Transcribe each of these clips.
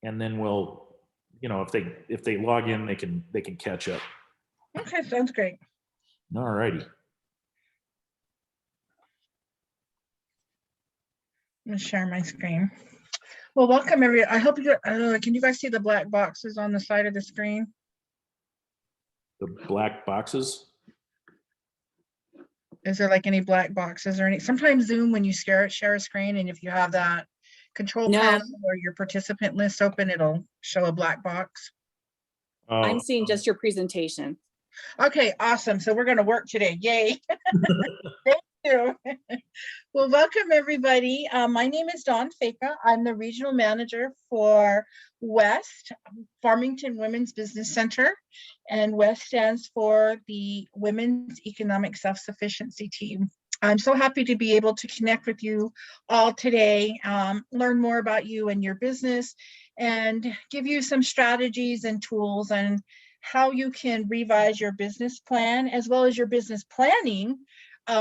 and then we'll, if they log in, they can catch up. Okay, sounds great. All righty. I'm gonna share my screen. Well, welcome everyone. I hope you can you guys see the black boxes on the side of the screen? The black boxes? Is there like any black boxes or any? Sometimes Zoom, when you share a screen, and if you have that control panel or your participant list open, it'll show a black box. I'm seeing just your presentation. Okay, awesome. So we're going to work today. Yay. Thank you. Well, welcome everybody. My name is Dawn Faka. I'm the regional manager for WESST, Farmington Women's Business Center. And WESST stands for the Women's Economic Self-Sufficiency Team. I'm so happy to be able to connect with you all today, learn more about you and your business, and give you some strategies and tools and how you can revise your business plan as well as your business planning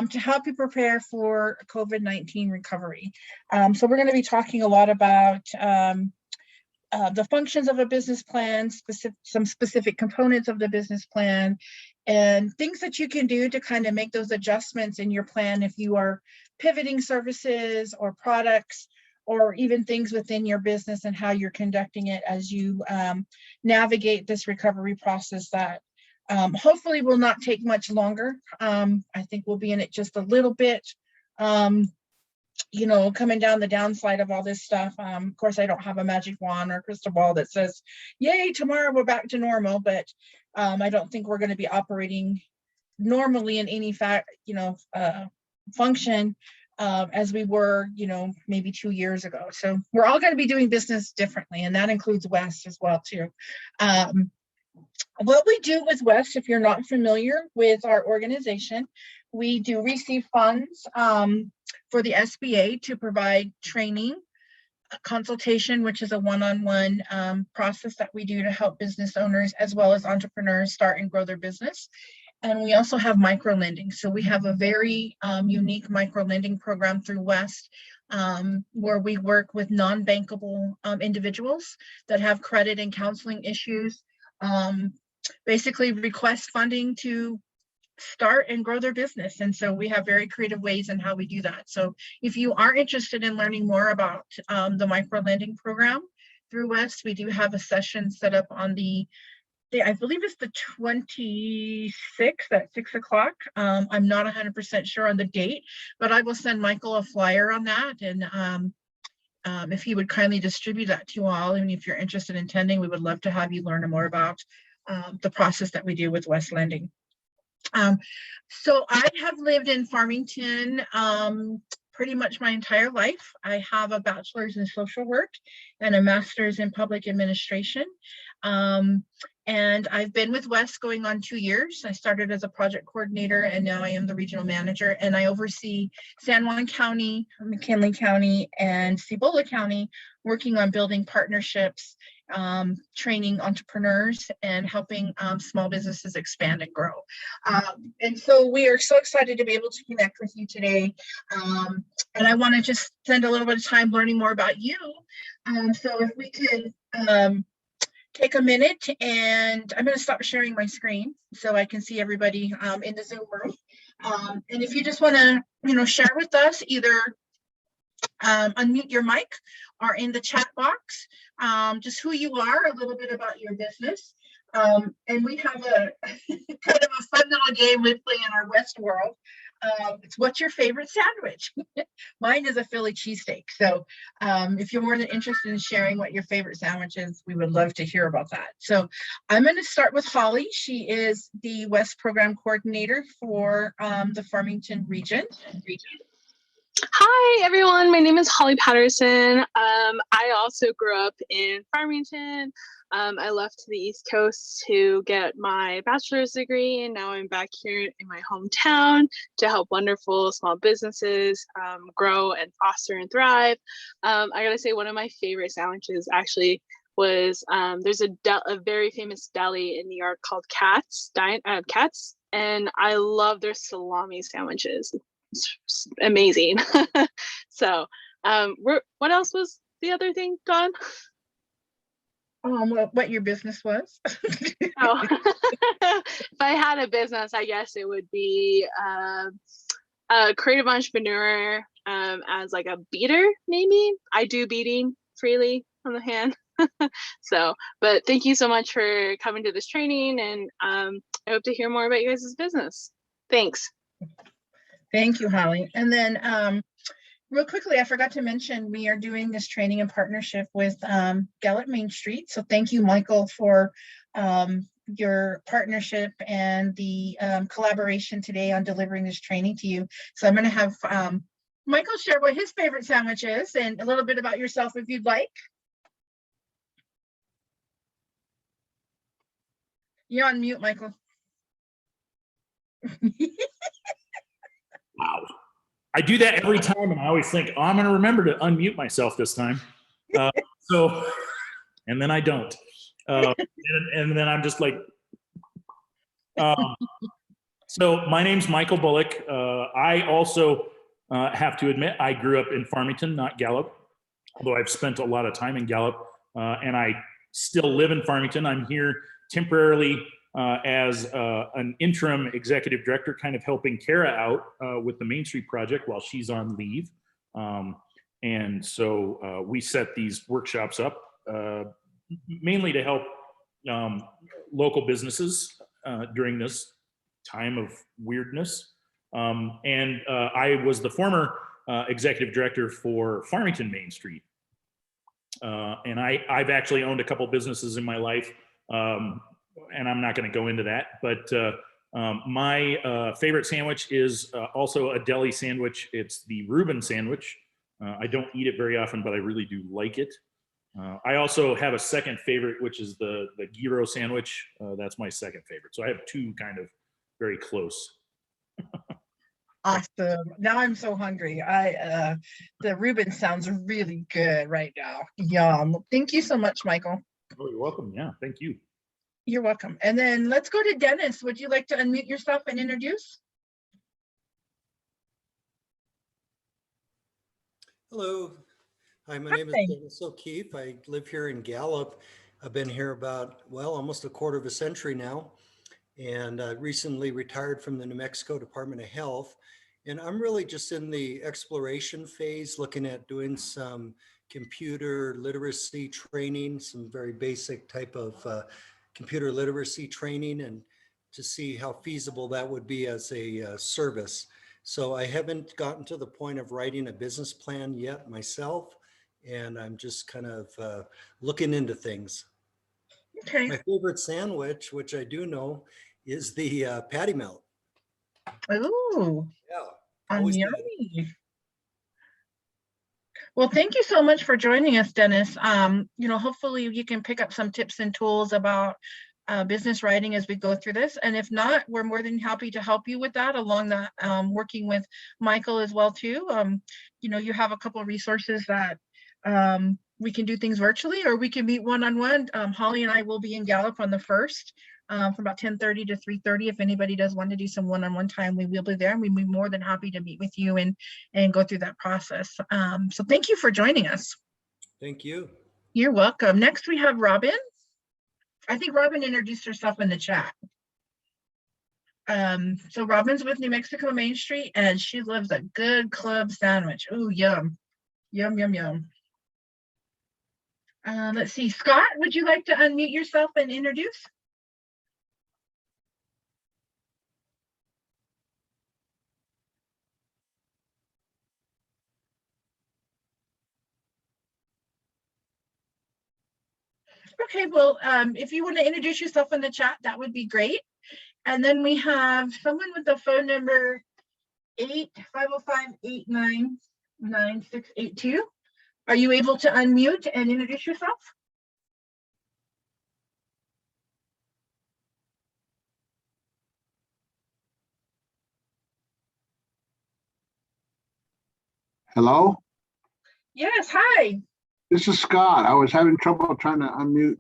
to help you prepare for COVID-19 recovery. So we're going to be talking a lot about the functions of a business plan, some specific components of the business plan, and things that you can do to kind of make those adjustments in your plan if you are pivoting services or products, or even things within your business and how you're conducting it as you navigate this recovery process that hopefully will not take much longer. I think we'll be in it just a little bit, coming down the downside of all this stuff. Of course, I don't have a magic wand or crystal ball that says, yay, tomorrow we're back to normal, but I don't think we're going to be operating normally in any function as we were, maybe 2 years ago. So we're all going to be doing business differently, and that includes WESST as well too. What we do with WESST, if you're not familiar with our organization, we do receive funds for the SBA to provide training, consultation, which is a one-on-one process that we do to help business owners as well as entrepreneurs start and grow their business. And we also have micro lending. So we have a very unique micro lending program through WESST, where we work with non-bankable individuals that have credit and counseling issues, basically request funding to start and grow their business. And so we have very creative ways in how we do that. So if you are interested in learning more about the micro lending program through WESST, we do have a session set up on I believe it's the 26th at 6 o'clock. I'm not 100% sure on the date, but I will send Michael a flyer on that. And if he would kindly distribute that to you all, and if you're interested in attending, we would love to have you learn more about the process that we do with WESST Lending. So I have lived in Farmington pretty much my entire life. I have a bachelor's in social work and a master's in public administration. And I've been with WESST going on 2 years. I started as a project coordinator, and now I am the regional manager, and I oversee San Juan County, McKinley County, and Cibola County, working on building partnerships, training entrepreneurs, and helping small businesses expand and grow. And so we are so excited to be able to connect with you today. And I want to just spend a little bit of time learning more about you. So if we could take a minute, and I'm going to stop sharing my screen so I can see everybody in the Zoom room. And if you just want to, share with us, either unmute your mic or in the chat box, just who you are, a little bit about your business. And we have a kind of a fun little game we play in our WESST world. It's what's your favorite sandwich? Mine is a Philly cheesesteak. So if you're more than interested in sharing what your favorite sandwich is, we would love to hear about that. So I'm going to start with Holly. She is the WESST program coordinator for the Farmington region. Hi, everyone. My name is Holly Patterson. I also grew up in Farmington. I left to the East Coast to get my bachelor's degree, and now I'm back here in my hometown to help wonderful small businesses grow and foster and thrive. I gotta say, one of my favorite sandwiches actually was there's a very famous deli in New York called Katz, and I love their salami sandwiches. It's amazing. So what else was the other thing, Dawn? What your business was? Oh, if I had a business, I guess it would be a creative entrepreneur as like a beater, maybe. I do beading freely on the hand. So, but thank you so much for coming to this training, and I hope to hear more about you guys' business. Thanks. Thank you, Holly. And then real quickly, I forgot to mention, we are doing this training in partnership with Gallup Main Street. So thank you, Michael, for your partnership and the collaboration today on delivering this training to you. So I'm going to have Michael share what his favorite sandwich is and a little bit about yourself if you'd like. You're on mute, Michael. Wow. I do that every time, and I always think, oh, I'm going to remember to unmute myself this time. And then I don't. And then I'm just like, so my name's Michael Bullock. I also have to admit, I grew up in Farmington, not Gallup, although I've spent a lot of time in Gallup, and I still live in Farmington. I'm here temporarily as an interim executive director, kind of helping Kara out with the Main Street project while she's on leave. And so we set these workshops up mainly to help local businesses during this time of weirdness. And I was the former executive director for Farmington Main Street. And I've actually owned a couple businesses in my life. And I'm not going to go into that, but my favorite sandwich is also a deli sandwich. It's the Reuben sandwich. I don't eat it very often, but I really do like it. I also have a second favorite, which is the gyro sandwich. That's my second favorite. So I have two kind of very close. Awesome. Now I'm so hungry. The Reuben sounds really good right now. Yum. Thank you so much, Michael. Oh, you're welcome. Yeah, thank you. You're welcome. And then let's go to Dennis. Would you like to unmute yourself and introduce? Hello. Hi, my name is Dennis O'Keefe. I live here in Gallup. I've been here about, well, almost a quarter of a century now. And recently retired from the New Mexico Department of Health. And I'm really just in the exploration phase, looking at doing some computer literacy training, some very basic type of computer literacy training, and to see how feasible that would be as a service. So I haven't gotten to the point of writing a business plan yet myself, and I'm just kind of looking into things. Okay. My favorite sandwich, which I do know, is the patty melt. Ooh. Yeah. Yummy. Well, thank you so much for joining us, Dennis. Hopefully you can pick up some tips and tools about business writing as we go through this. And if not, we're more than happy to help you with that, along that working with Michael as well too. You have a couple of resources that we can do things virtually, or we can meet one-on-one. Holly and I will be in Gallup on the 1st from about 10:30 to 3:30. If anybody does want to do some one-on-one time, we will be there, and we'd be more than happy to meet with you and go through that process. So thank you for joining us. Thank you. You're welcome. Next we have Robin. I think Robin introduced herself in the chat. So Robin's with New Mexico Main Street, and she loves a good club sandwich. Ooh, yum. Yum, yum, yum. Let's see, Scott, would you like to unmute yourself and introduce? Okay, well, if you want to introduce yourself in the chat, that would be great. And then we have someone with the phone number 505-899-9682. Are you able to unmute and introduce yourself? Hello? Yes, hi. This is Scott. I was having trouble trying to unmute.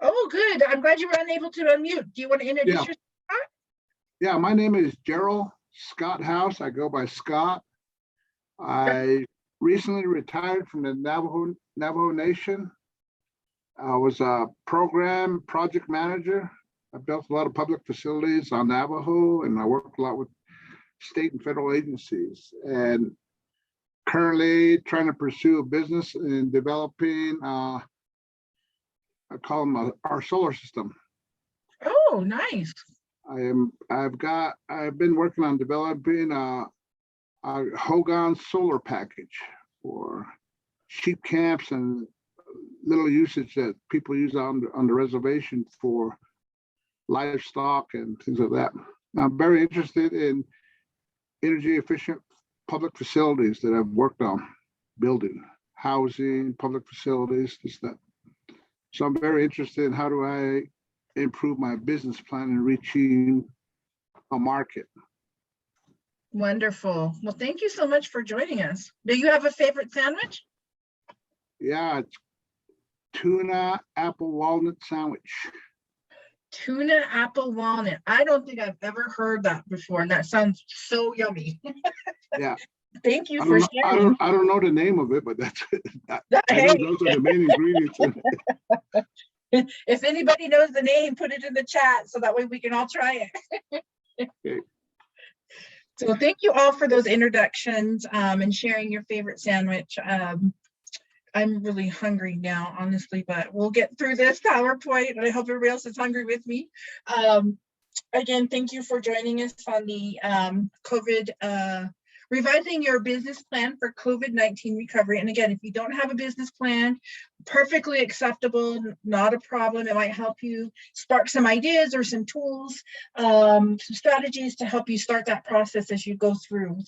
Oh, good. I'm glad you were unable to unmute. Do you want to introduce yourself? Yeah, my name is Gerald Scott House. I go by Scott. I recently retired from the Navajo Nation. I was a program project manager. I built a lot of public facilities on Navajo, and I worked a lot with state and federal agencies. And currently trying to pursue a business in developing, I call them our solar system. Oh, nice. I've been working on developing a Hogan solar package for sheep camps and little usage that people use on the reservation for livestock and things like that. I'm very interested in energy efficient public facilities that I've worked on building, housing, public facilities, just that. So I'm very interested in how do I improve my business plan and reaching a market. Wonderful. Well, thank you so much for joining us. Do you have a favorite sandwich? Yeah, it's tuna apple walnut sandwich. Tuna apple walnut. I don't think I've ever heard that before. And that sounds so yummy. Yeah. Thank you I for don't, know, sharing. I don't know the name of it, but that's I Hey. know those are the main ingredients. If anybody knows the name, put it in the chat so that way we can all try it. Okay. So thank you all for those introductions and sharing your favorite sandwich. I'm really hungry now, honestly, but we'll get through this PowerPoint, and I hope everybody else is hungry with me. Again, thank you for joining us on the COVID, revising your business plan for COVID-19 recovery. And again, if you don't have a business plan, perfectly acceptable, not a problem. It might help you spark some ideas or some tools, some strategies to help you start that process as you go through.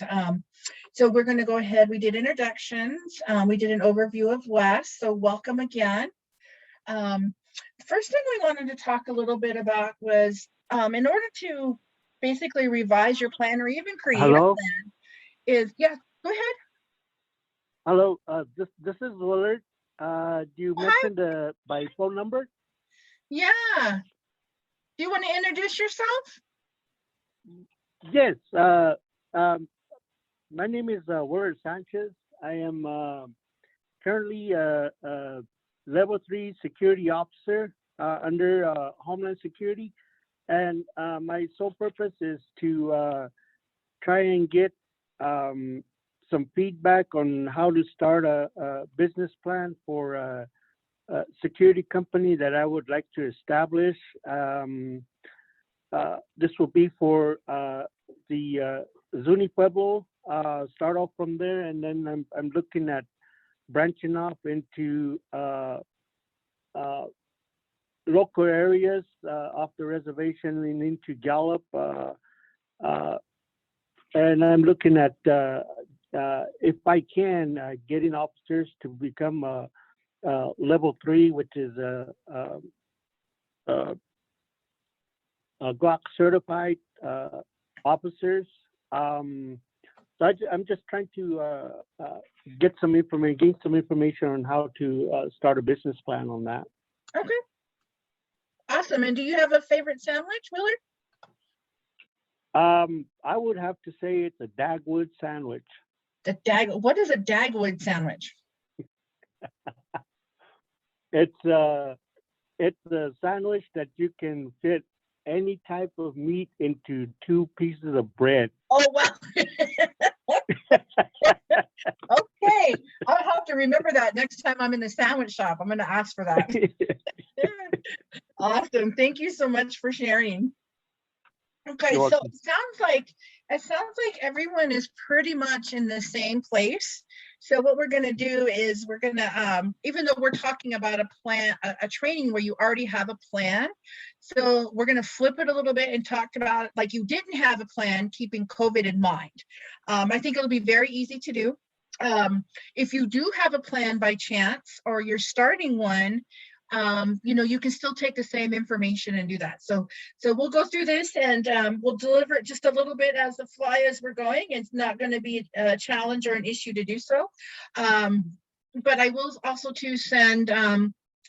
So we're going to go ahead. We did introductions. We did an overview of WESST. So welcome again. First thing we wanted to talk a little bit about was in order to basically revise your plan or even create a plan is, yeah, go ahead. Hello, this is Willard. You mentioned my phone number? Yeah. Do you want to introduce yourself? Yes. My name is Willard Sanchez. I am currently a level 3 security officer under Homeland Security. And my sole purpose is to try and get some feedback on how to start a business plan for a security company that I would like to establish. This will be for the Zuni Pueblo, start off from there, and then I'm looking at branching off into local areas off the reservation and into Gallup. And I'm looking at, if I can, getting officers to become level 3, which is GLOC certified officers. So I'm just trying to get some information, gain some information on how to start a business plan on that. Okay. Awesome. And do you have a favorite sandwich, Willard? I would have to say it's a Dagwood sandwich. What is a Dagwood sandwich? It's a sandwich that you can fit any type of meat into 2 pieces of bread. Oh, wow. Okay. I'll have to remember that next time I'm in the sandwich shop. I'm going to ask for that. Awesome. Thank you so much for sharing. Okay, so it sounds like everyone is pretty much in the same place. So what we're going to do is we're going to, even though we're talking about a plan, a training where you already have a plan, so we're going to flip it a little bit and talk about like you didn't have a plan, keeping COVID in mind. I think it'll be very easy to do. If you do have a plan by chance, or you're starting one, you can still take the same information and do that. So we'll go through this and we'll deliver it just a little bit as the fly as we're going. It's not going to be a challenge or an issue to do so. But I will also to send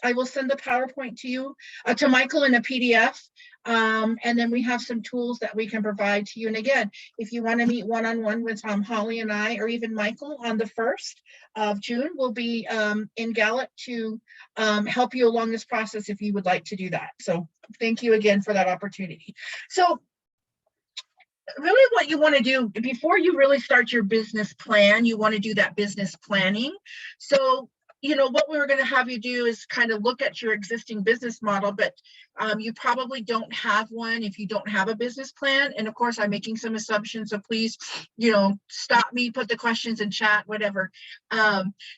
I will send the PowerPoint to you, to Michael in a PDF. And then we have some tools that we can provide to you. And again, if you want to meet one-on-one with Holly and I, or even Michael on the 1st of June, we'll be in Gallup to help you along this process if you would like to do that. So thank you again for that opportunity. So really what you want to do before you really start your business plan, you want to do that business planning. So what we were going to have you do is kind of look at your existing business model, but you probably don't have one if you don't have a business plan. And of course, I'm making some assumptions, so please, stop me, put the questions in chat, whatever.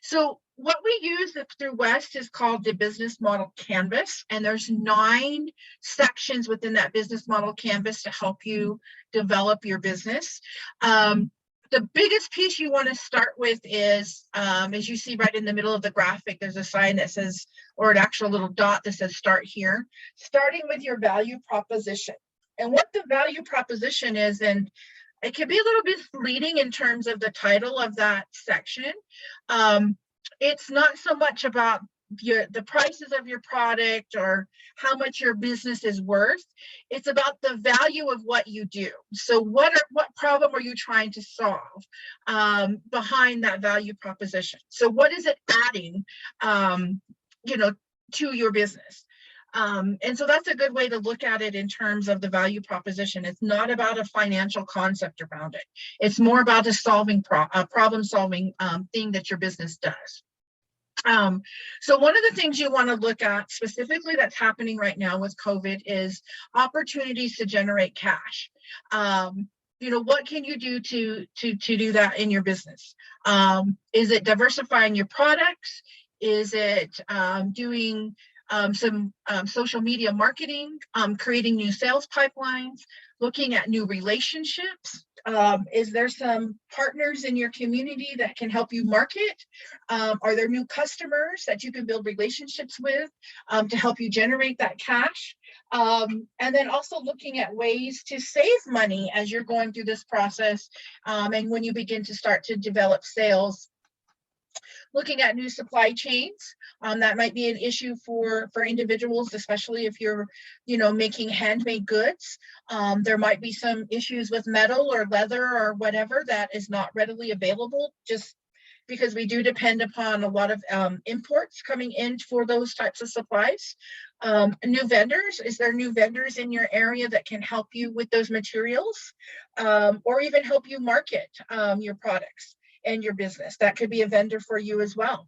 So what we use through WESST is called the business model canvas, and there's 9 sections within that business model canvas to help you develop your business. The biggest piece you want to start with is, as you see right in the middle of the graphic, there's a sign that says, or an actual little dot that says start here, starting with your value proposition. And what the value proposition is, and it can be a little bit misleading in terms of the title of that section. It's not so much about the prices of your product or how much your business is worth. It's about the value of what you do. So what problem are you trying to solve behind that value proposition? So what is it adding to your business? And so that's a good way to look at it in terms of the value proposition. It's not about a financial concept around it. It's more about a problem solving thing that your business does. So one of the things you want to look at specifically that's happening right now with COVID is opportunities to generate cash. What can you do to do that in your business? Is it diversifying your products? Is it doing some social media marketing, creating new sales pipelines, looking at new relationships? Is there some partners in your community that can help you market? Are there new customers that you can build relationships with to help you generate that cash? And then also looking at ways to save money as you're going through this process, and when you begin to start to develop sales. Looking at new supply chains, that might be an issue for individuals, especially if you're, making handmade goods. There might be some issues with metal or leather or whatever that is not readily available, just because we do depend upon a lot of imports coming in for those types of supplies. New vendors, is there new vendors in your area that can help you with those materials, or even help you market your products and your business? That could be a vendor for you as well.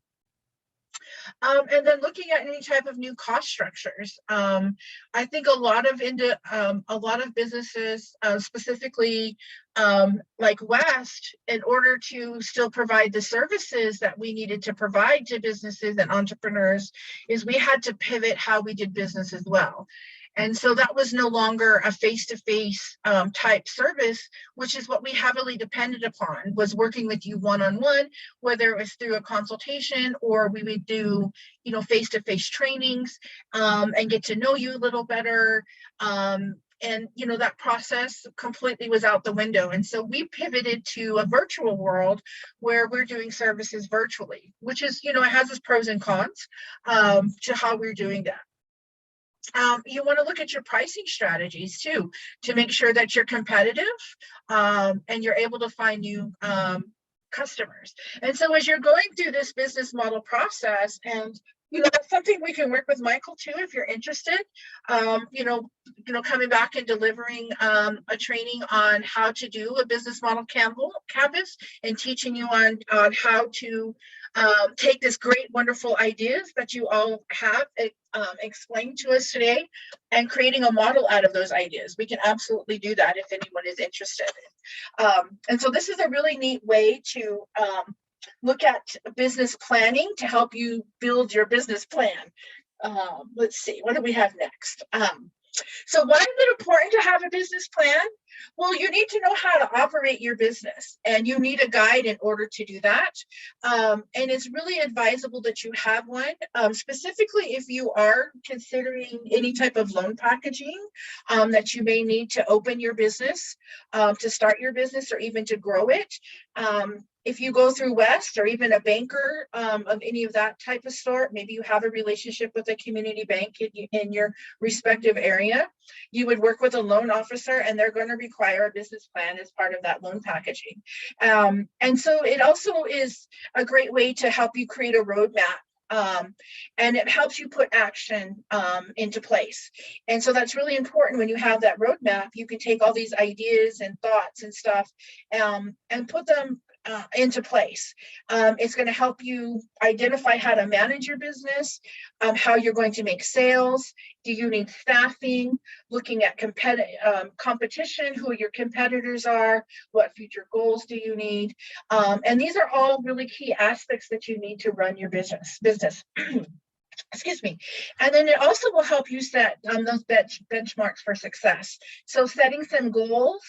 And then looking at any type of new cost structures. I think a lot of businesses, specifically like WESST, in order to still provide the services that we needed to provide to businesses and entrepreneurs, is we had to pivot how we did business as well. And so that was no longer a face-to-face type service, which is what we heavily depended upon, was working with you one-on-one, whether it was through a consultation or we would do, face-to-face trainings and get to know you a little better. And, that process completely was out the window. And so we pivoted to a virtual world where we're doing services virtually, which is, it has its pros and cons to how we're doing that. You want to look at your pricing strategies too, to make sure that you're competitive and you're able to find new customers. And so as you're going through this business model process, and that's something we can work with Michael too, if you're interested, coming back and delivering a training on how to do a business model canvas and teaching you on how to take this great, wonderful ideas that you all have explained to us today and creating a model out of those ideas. We can absolutely do that if anyone is interested. And so this is a really neat way to look at business planning to help you build your business plan. Let's see, what do we have next? So why is it important to have a business plan? Well, you need to know how to operate your business, and you need a guide in order to do that. And it's really advisable that you have one, specifically if you are considering any type of loan packaging that you may need to open your business, to start your business, or even to grow it. if you go through WESST or even a banker of any of that type of sort, maybe you have a relationship with a community bank in your respective area, you would work with a loan officer and they're going to require a business plan as part of that loan packaging. And so it also is a great way to help you create a roadmap. And it helps you put action into place. And so that's really important. When you have that roadmap, you can take all these ideas and thoughts and stuff and put them into place. It's going to help you identify how to manage your business, how you're going to make sales. Do you need staffing? Looking at competition, who your competitors are, what future goals do you need? And these are all really key aspects that you need to run your business. Excuse me. And then it also will help you set those benchmarks for success. So setting some goals,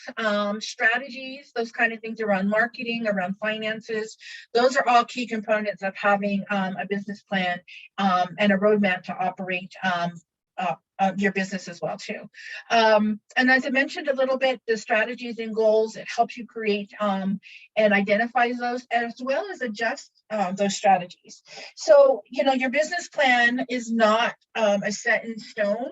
strategies, those kind of things around marketing, around finances, those are all key components of having a business plan and a roadmap to operate your business as well too. And as I mentioned a little bit, the strategies and goals, it helps you create and identifies those as well as adjust those strategies. So, you know, your business plan is not a set in stone.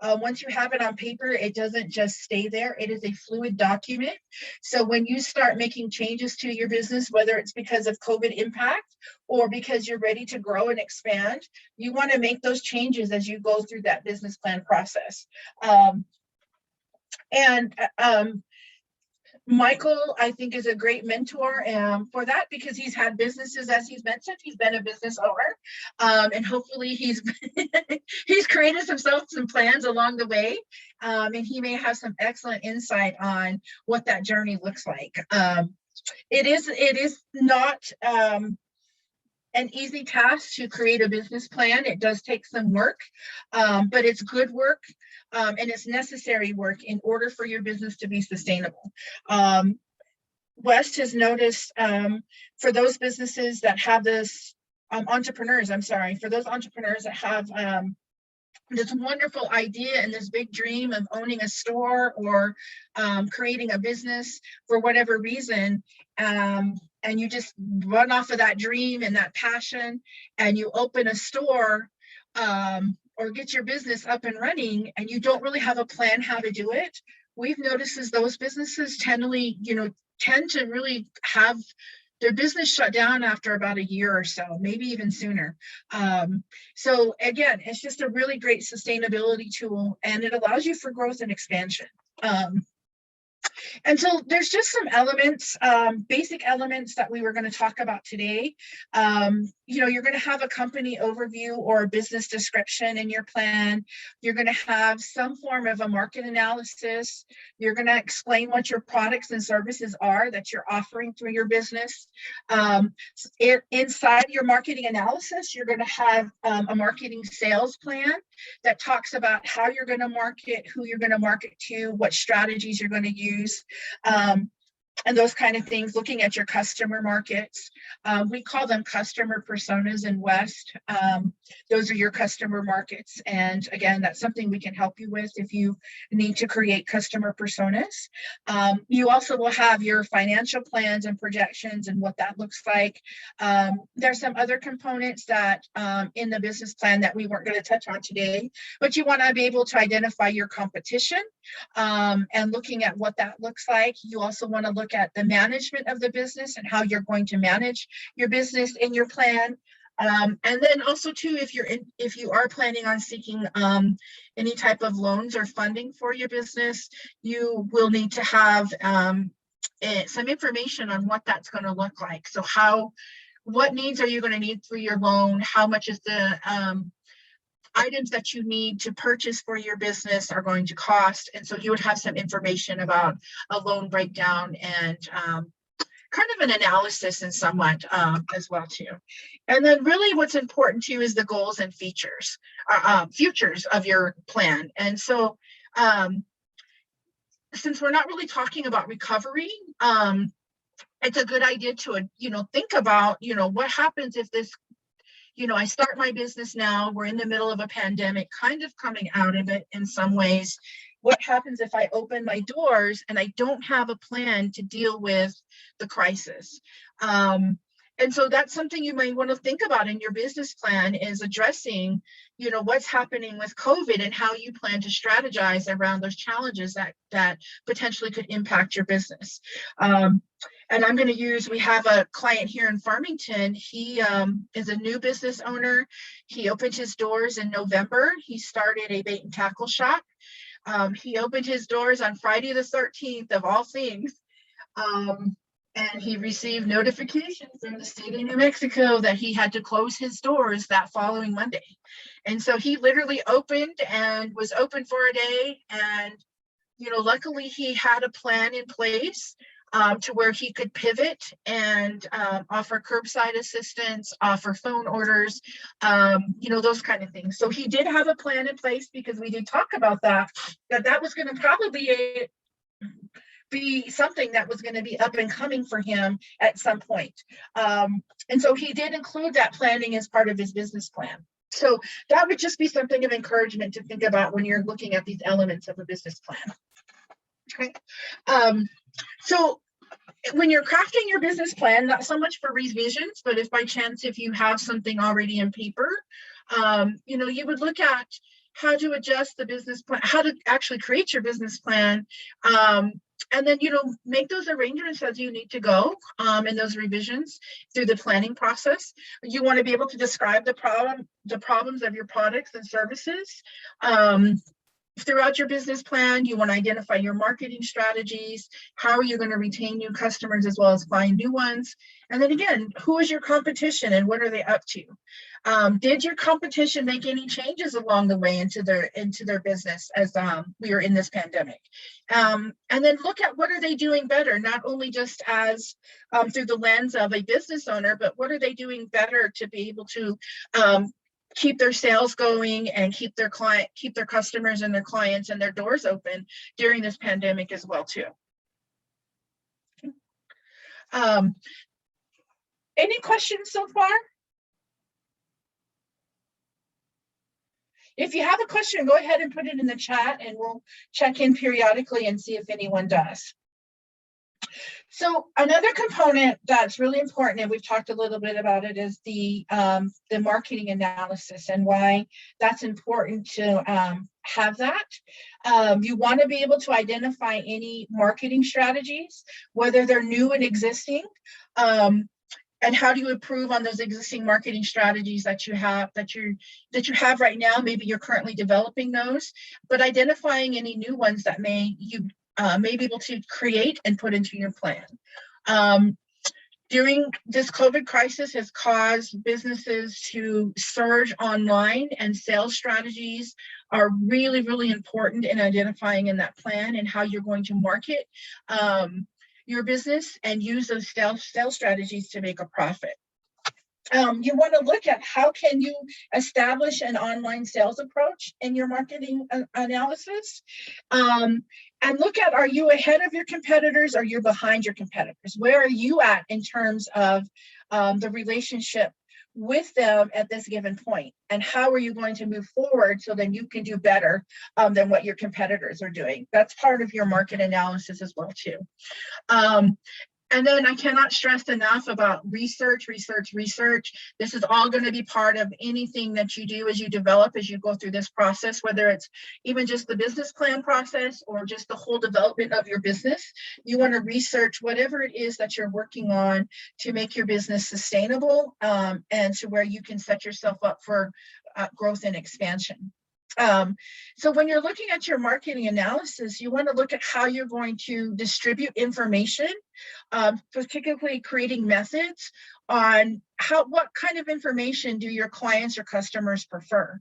Once you have it on paper, it doesn't just stay there. It is a fluid document. So when you start making changes to your business, whether it's because of COVID impact or because you're ready to grow and expand, you want to make those changes as you go through that business plan process. Michael, I think, is a great mentor for that because he's had businesses, as he's mentioned. He's been a business owner, and hopefully he's created some plans along the way, and he may have some excellent insight on what that journey looks like. It is not an easy task to create a business plan. It does take some work, but it's good work. And it's necessary work in order for your business to be sustainable. WESST has noticed for those businesses that have this, for those entrepreneurs that have this wonderful idea and this big dream of owning a store or creating a business for whatever reason, and you just run off of that dream and that passion and you open a store, or get your business up and running and you don't really have a plan how to do it. We've noticed as those businesses tend to really have their business shut down after about a year or so, maybe even sooner. So again, it's just a really great sustainability tool and it allows you for growth and expansion. And so there's just some elements, basic elements that we were going to talk about today. You're going to have a company overview or a business description in your plan. You're going to have some form of a market analysis. You're going to explain what your products and services are that you're offering through your business. Inside your marketing analysis, you're going to have a marketing sales plan that talks about how you're going to market, who you're going to market to, what strategies you're going to use. And those kind of things, looking at your customer markets. We call them customer personas in WESST. Those are your customer markets. And again, that's something we can help you with if you need to create customer personas. You also will have your financial plans and projections and what that looks like. There's some other components that in the business plan that we weren't going to touch on today, but you want to be able to identify your competition and looking at what that looks like. You also want to look at the management of the business and how you're going to manage your business in your plan. And then also too, if you are planning on seeking any type of loans or funding for your business, you will need to have some information on what that's going to look like. So what needs are you going to need for your loan? How much is the items that you need to purchase for your business are going to cost. And so you would have some information about a loan breakdown and kind of an analysis and somewhat as well too. And then really what's important to you is the goals and futures of your plan. And so since we're not really talking about recovery, it's a good idea to, think about, what happens if this, I start my business now, we're in the middle of a pandemic, kind of coming out of it in some ways. what happens if I open my doors and I don't have a plan to deal with the crisis? And so that's something you might want to think about in your business plan, is addressing, what's happening with COVID and how you plan to strategize around those challenges that potentially could impact your business. And I'm going to we have a client here in Farmington. He is a new business owner. He opened his doors in November. He started a bait and tackle shop. He opened his doors on Friday the 13th of all things. And he received notification from the state of New Mexico that he had to close his doors that following Monday. And so he literally opened and was open for a day. And, luckily he had a plan in place to where he could pivot and offer curbside assistance, offer phone orders, those kind of things. So he did have a plan in place, because we did talk about that was going to probably be something that was going to be up and coming for him at some point. And so he did include that planning as part of his business plan. So that would just be something of encouragement to think about when you're looking at these elements of a business plan. Okay. So when you're crafting your business plan, not so much for revisions, but if by chance, if you have something already in paper, you would look at how to adjust the business plan, how to actually create your business plan. And then, make those arrangements as you need to go in those revisions through the planning process. You want to be able to describe the problems of your products and services. Throughout your business plan, you want to identify your marketing strategies. How are you going to retain new customers as well as find new ones? And then again, who is your competition and what are they up to? Did your competition make any changes along the way into their business as we are in this pandemic? And then look at what are they doing better, not only just as through the lens of a business owner, but what are they doing better to be able to keep their sales going and keep their customers and their clients and their doors open during this pandemic as well too. Any questions so far? If you have a question, go ahead and put it in the chat and we'll check in periodically and see if anyone does. So another component that's really important, and we've talked a little bit about it, is the marketing analysis and why that's important to have that. You want to be able to identify any marketing strategies, whether they're new and existing, and how do you improve on those existing marketing strategies that you have right now. Maybe you're currently developing those, but identifying any new ones that you may be able to create and put into your plan. During this COVID crisis has caused businesses to surge online, and sales strategies are really, really important in identifying in that plan and how you're going to market your business and use those sales strategies to make a profit. You want to look at how can you establish an online sales approach in your marketing analysis, and look at, are you ahead of your competitors? Or are you behind your competitors? Where are you at in terms of the relationship with them at this given point? And how are you going to move forward so then you can do better than what your competitors are doing? That's part of your market analysis as well too. And then I cannot stress enough about research. This is all going to be part of anything that you do as you develop, as you go through this process, whether it's even just the business plan process or just the whole development of your business. You want to research whatever it is that you're working on to make your business sustainable and to where you can set yourself up for growth and expansion. So when you're looking at your marketing analysis, you want to look at how you're going to distribute information, particularly creating methods on what kind of information do your clients or customers prefer?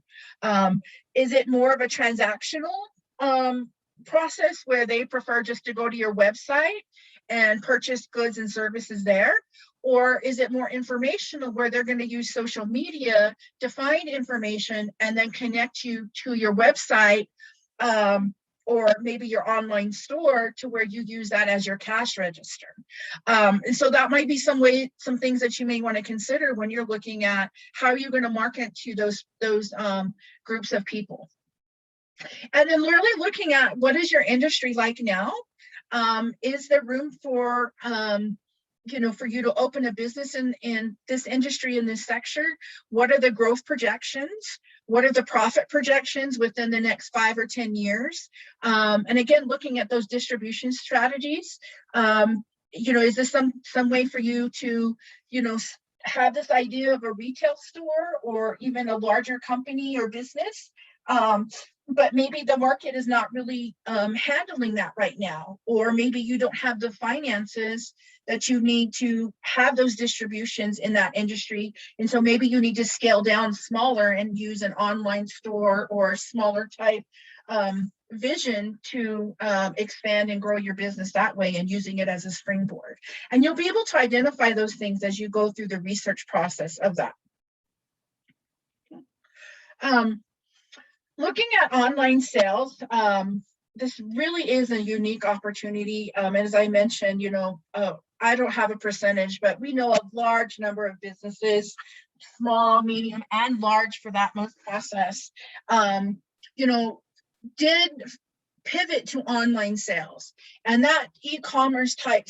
Is it more of a transactional process where they prefer just to go to your website and purchase goods and services there? Or is it more informational where they're going to use social media to find information and then connect you to your website or maybe your online store to where you use that as your cash register? And so that might be some things that you may want to consider when you're looking at how you're going to market to those groups of people. And then really looking at what is your industry like now? Is there room for, for you to open a business in this industry, in this sector? What are the growth projections? What are the profit projections within the next 5 or 10 years? And again, looking at those distribution strategies, is this some way for you to, have this idea of a retail store or even a larger company or business? But maybe the market is not really handling that right now, or maybe you don't have the finances that you need to have those distributions in that industry. And so maybe you need to scale down smaller and use an online store or smaller type vision to expand and grow your business that way, and using it as a springboard. And you'll be able to identify those things as you go through the research process of that. Looking at online sales, this really is a unique opportunity. As I mentioned, I don't have a percentage, but we know a large number of businesses, small, medium, and large for that most process, did pivot to online sales. And that e-commerce type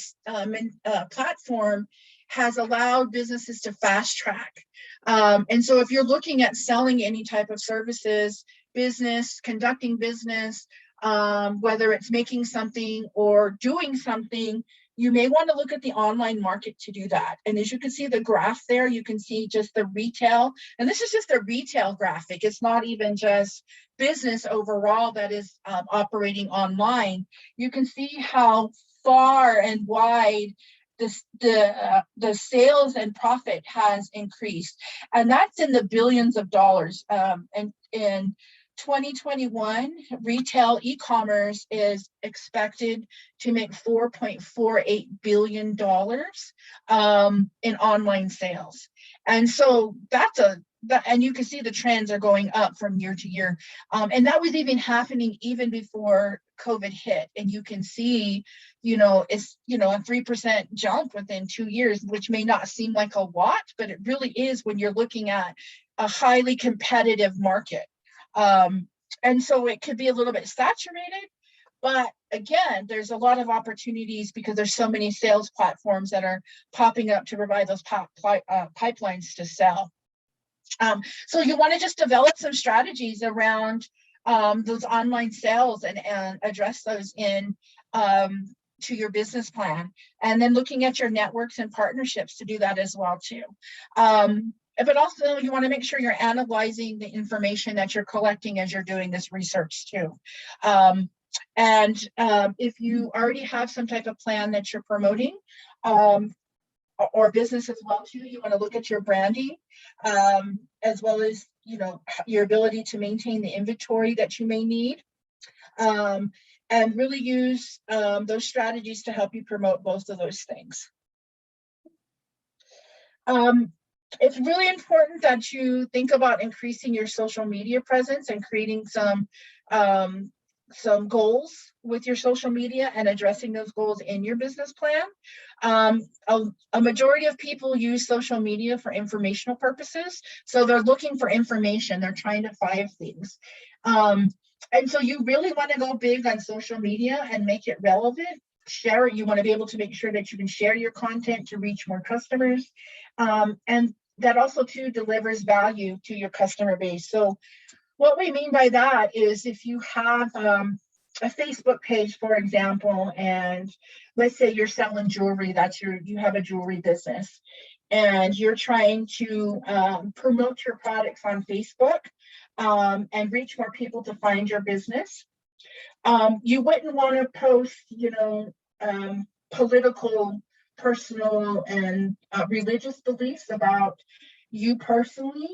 platform has allowed businesses to fast track. And so if you're looking at selling any type of services, business, conducting business, whether it's making something or doing something, you may want to look at the online market to do that. And as you can see the graph there, you can see just the retail, and this is just a retail graphic. It's not even just business overall that is operating online. You can see how far and wide the sales and profit has increased, and that's in the billions of dollars. And in 2021, retail e-commerce is expected to make $4.48 billion in online sales. And so and you can see the trends are going up from year to year. And that was even happening even before COVID hit. And you can see, it's, a 3% jump within 2 years, which may not seem like a lot, but it really is when you're looking at a highly competitive market. And so it could be a little bit saturated, but again, there's a lot of opportunities because there's so many sales platforms that are popping up to provide those pipelines to sell. So you want to just develop some strategies around those online sales and address those in to your business plan, and then looking at your networks and partnerships to do that as well too. But also you want to make sure you're analyzing the information that you're collecting as you're doing this research too. And if you already have some type of plan that you're promoting, or business as well too, you want to look at your branding, as well as, your ability to maintain the inventory that you may need, and really use those strategies to help you promote both of those things. It's really important that you think about increasing your social media presence and creating some goals with your social media and addressing those goals in your business plan. A majority of people use social media for informational purposes. So they're looking for information. They're trying to find things. And so you really want to go big on social media and make it relevant. Share it. You want to be able to make sure that you can share your content to reach more customers. And that also too delivers value to your customer base. So what we mean by that is if you have a Facebook page, for example, and let's say you're selling jewelry, you have a jewelry business, and you're trying to promote your products on Facebook and reach more people to find your business. You wouldn't want to post, political, personal, and religious beliefs about you personally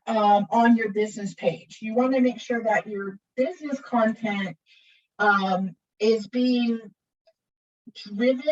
on your business page. You want to make sure that your business content is being driven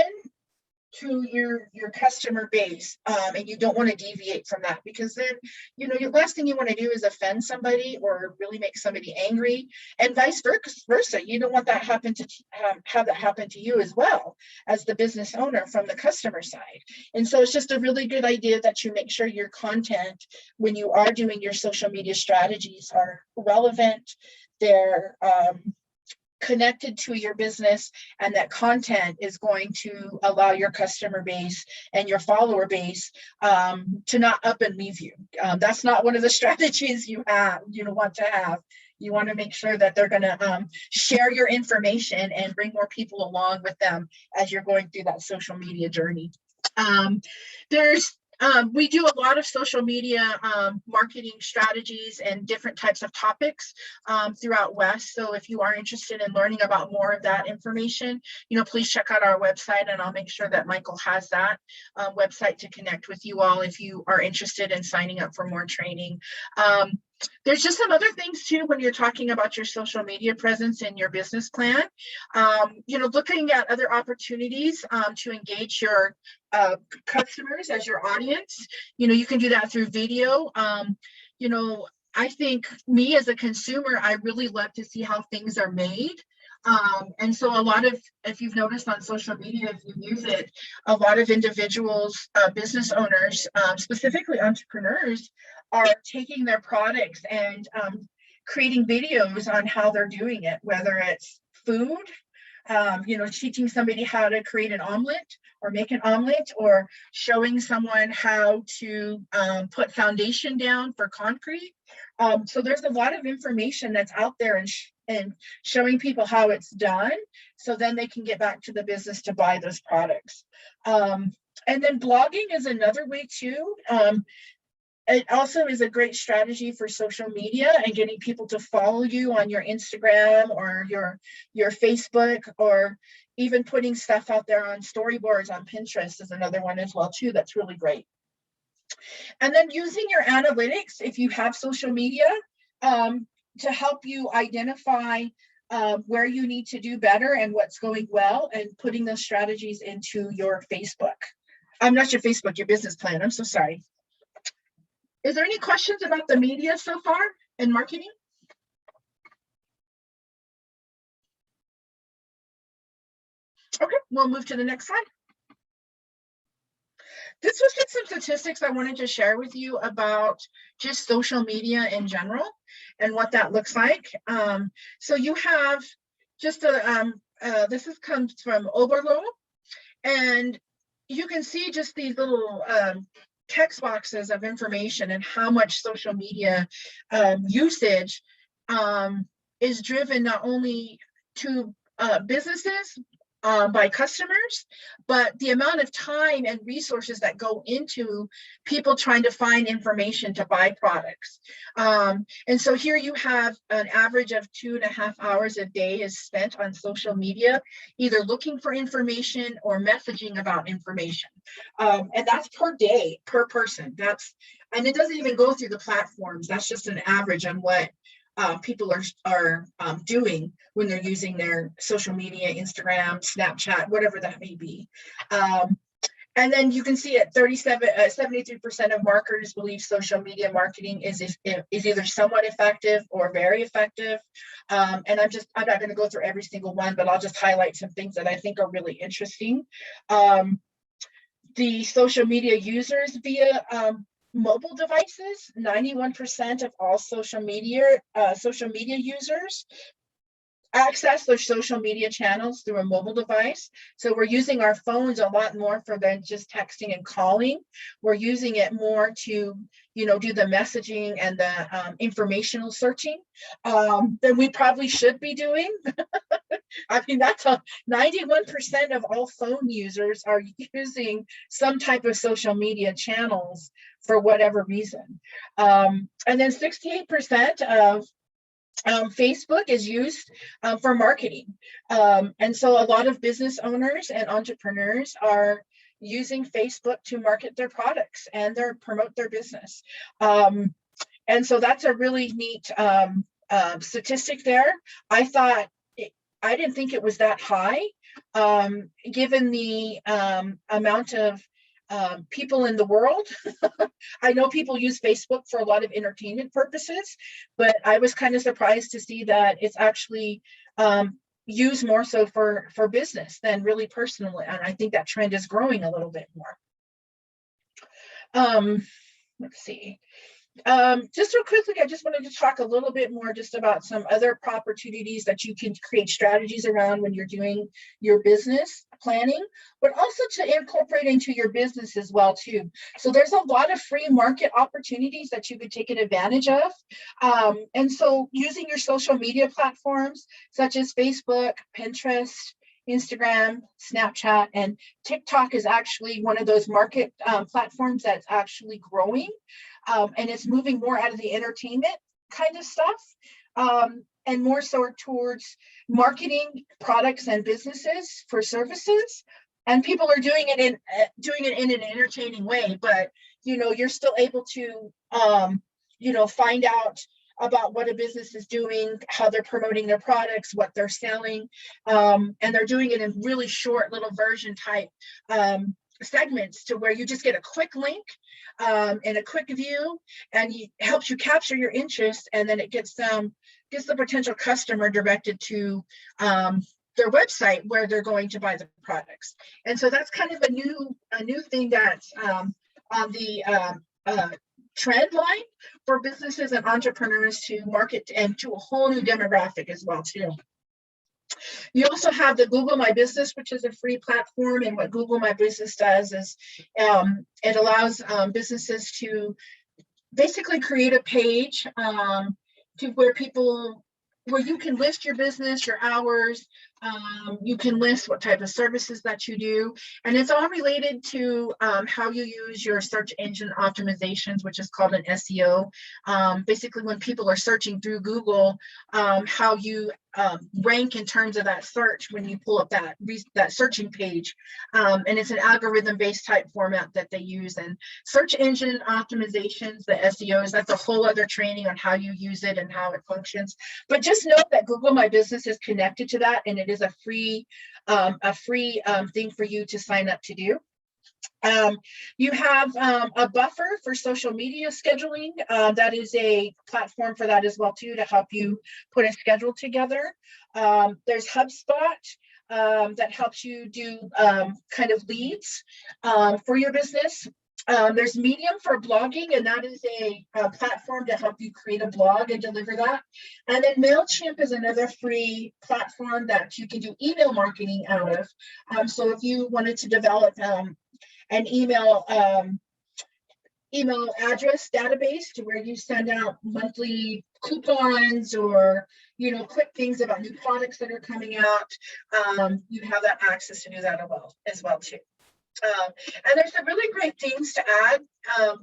to your customer base, and you don't want to deviate from that, because then the last thing you want to do is offend somebody or really make somebody angry, and vice versa. You don't want that have that happen to you as well as the business owner from the customer side. And so it's just a really good idea that you make sure your content, when you are doing your social media strategies, are relevant, they're connected to your business, and that content is going to allow your customer base and your follower base to not up and leave you. That's not one of the strategies you want to have. You want to make sure that they're going to share your information and bring more people along with them as you're going through that social media journey. We do a lot of social media marketing strategies and different types of topics throughout WESST. So if you are interested in learning about more of that information, please check out our website, and I'll make sure that Michael has that website to connect with you all if you are interested in signing up for more training. There's just some other things too when you're talking about your social media presence and your business plan. Looking at other opportunities to engage your customers as your audience. You can do that through video. I think me as a consumer, I really love to see how things are made. And so a lot of, if you've noticed on social media, if you use it, a lot of individuals, business owners, specifically entrepreneurs, are taking their products and creating videos on how they're doing it, whether it's food, teaching somebody how to create an omelet or make an omelet, or showing someone how to put foundation down for concrete. So there's a lot of information that's out there and showing people how it's done, so then they can get back to the business to buy those products. And then blogging is another way too. It also is a great strategy for social media and getting people to follow you on your Instagram or your Facebook, or even putting stuff out there on storyboards on Pinterest is another one as well too. That's really great. And then using your analytics, if you have social media, to help you identify where you need to do better and what's going well, and putting those strategies into your Facebook. Not your Facebook, your business plan. I'm so sorry. Is there any questions about the media so far in marketing? Okay, we'll move to the next slide. This was just some statistics I wanted to share with you about just social media in general and what that looks like. So you have just this comes from Oberlo, and you can see just these little text boxes of information and how much social media usage is driven not only to businesses by customers, but the amount of time and resources that go into people trying to find information to buy products. And so here you have an average of 2.5 hours a day is spent on social media, either looking for information or messaging about information. And that's per day, per person. And it doesn't even go through the platforms. That's just an average on what people are doing when they're using their social media, Instagram, Snapchat, whatever that may be. And then you can see at 73% of marketers believe social media marketing is either somewhat effective or very effective. And I'm not going to go through every single one, but I'll just highlight some things that I think are really interesting. The social media users via mobile devices, 91% of all social media users access their social media channels through a mobile device. So we're using our phones a lot more for than just texting and calling. We're using it more to, do the messaging and the informational searching than we probably should be doing. I mean, that's 91% of all phone users are using some type of social media channels for whatever reason. And then 68% of Facebook is used for marketing. And so a lot of business owners and entrepreneurs are using Facebook to market their products and promote their business. And so that's a really neat statistic there. I didn't think it was that high, given the amount of people in the world. I know people use Facebook for a lot of entertainment purposes, but I was kind of surprised to see that it's actually used more so for business than really personal. And I think that trend is growing a little bit more. Let's see. Just real quickly, I just wanted to talk a little bit more just about some other opportunities that you can create strategies around when you're doing your business planning, but also to incorporate into your business as well too. So there's a lot of free market opportunities that you could take advantage of. And so using your social media platforms such as Facebook, Pinterest, Instagram, Snapchat, and TikTok is actually one of those market platforms that's actually growing. And it's moving more out of the entertainment kind of stuff, and more so towards marketing products and businesses for services. And people are doing it in an entertaining way, but you're still able to find out about what a business is doing, how they're promoting their products, what they're selling, and they're doing it in really short little version type segments to where you just get a quick link and a quick view, and it helps you capture your interest, and then it gets the potential customer directed to their website where they're going to buy the products. And so that's kind of a new thing that's on the trend line for businesses and entrepreneurs to market and to a whole new demographic as well too. You also have the Google My Business, which is a free platform. And what Google My Business does is it allows businesses to basically create a page to where you can list your business, your hours, you can list what type of services that you do, and it's all related to how you use your search engine optimizations, which is called an SEO. Basically, when people are searching through Google, how you rank in terms of that search when you pull up that searching page, and it's an algorithm-based type format that they use. And search engine optimizations, the SEOs, that's a whole other training on how you use it and how it functions. But just note that Google My Business is connected to that, and it is a free thing for you to sign up to do. You have a Buffer for social media scheduling. That is a platform for that as well too, to help you put a schedule together. There's HubSpot that helps you do kind of leads for your business. There's Medium for blogging, and that is a platform to help you create a blog and deliver that. And then MailChimp is another free platform that you can do email marketing out of. So if you wanted to develop an email address database to where you send out monthly coupons or quick things about new products that are coming out, you have that access to do that as well too. And there's some really great things to add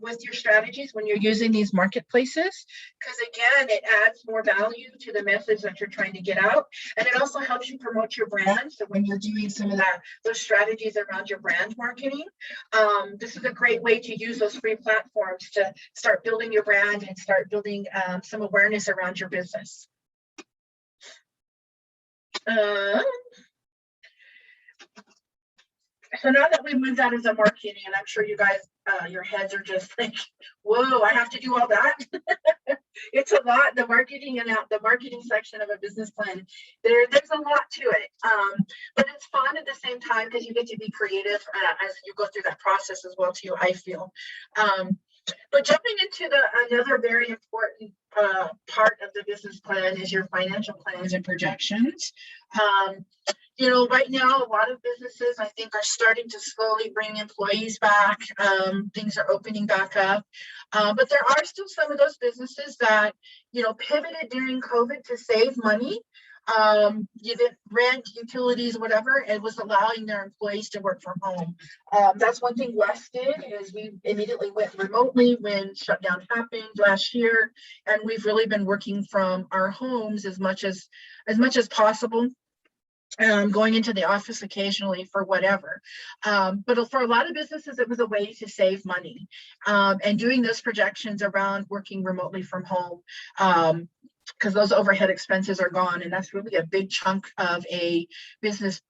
with your strategies when you're using these marketplaces, because again, it adds more value to the message that you're trying to get out, and it also helps you promote your brand. So when you're doing some of those strategies around your brand marketing, this is a great way to use those free platforms to start building your brand and start building some awareness around your business. So now that we moved out of the marketing, and I'm sure you guys, your heads are just like, whoa, I have to do all that. It's a lot, the marketing and the marketing section of a business plan. There's a lot to it, but it's fun at the same time because you get to be creative as you go through that process as well too, I feel. But jumping into another very important part of the business plan is your financial plans and projections. Right now, a lot of businesses, I think, are starting to slowly bring employees back. Things are opening back up. But there are still some of those businesses that, pivoted during COVID to save money. You did rent, utilities, whatever, and was allowing their employees to work from home. That's one thing WESST did, is we immediately went remotely when shutdown happened last year, and we've really been working from our homes as much as possible. Going into the office occasionally for whatever. But for a lot of businesses, it was a way to save money, and doing those projections around working remotely from home, because those overhead expenses are gone. And that's really a big chunk of a business,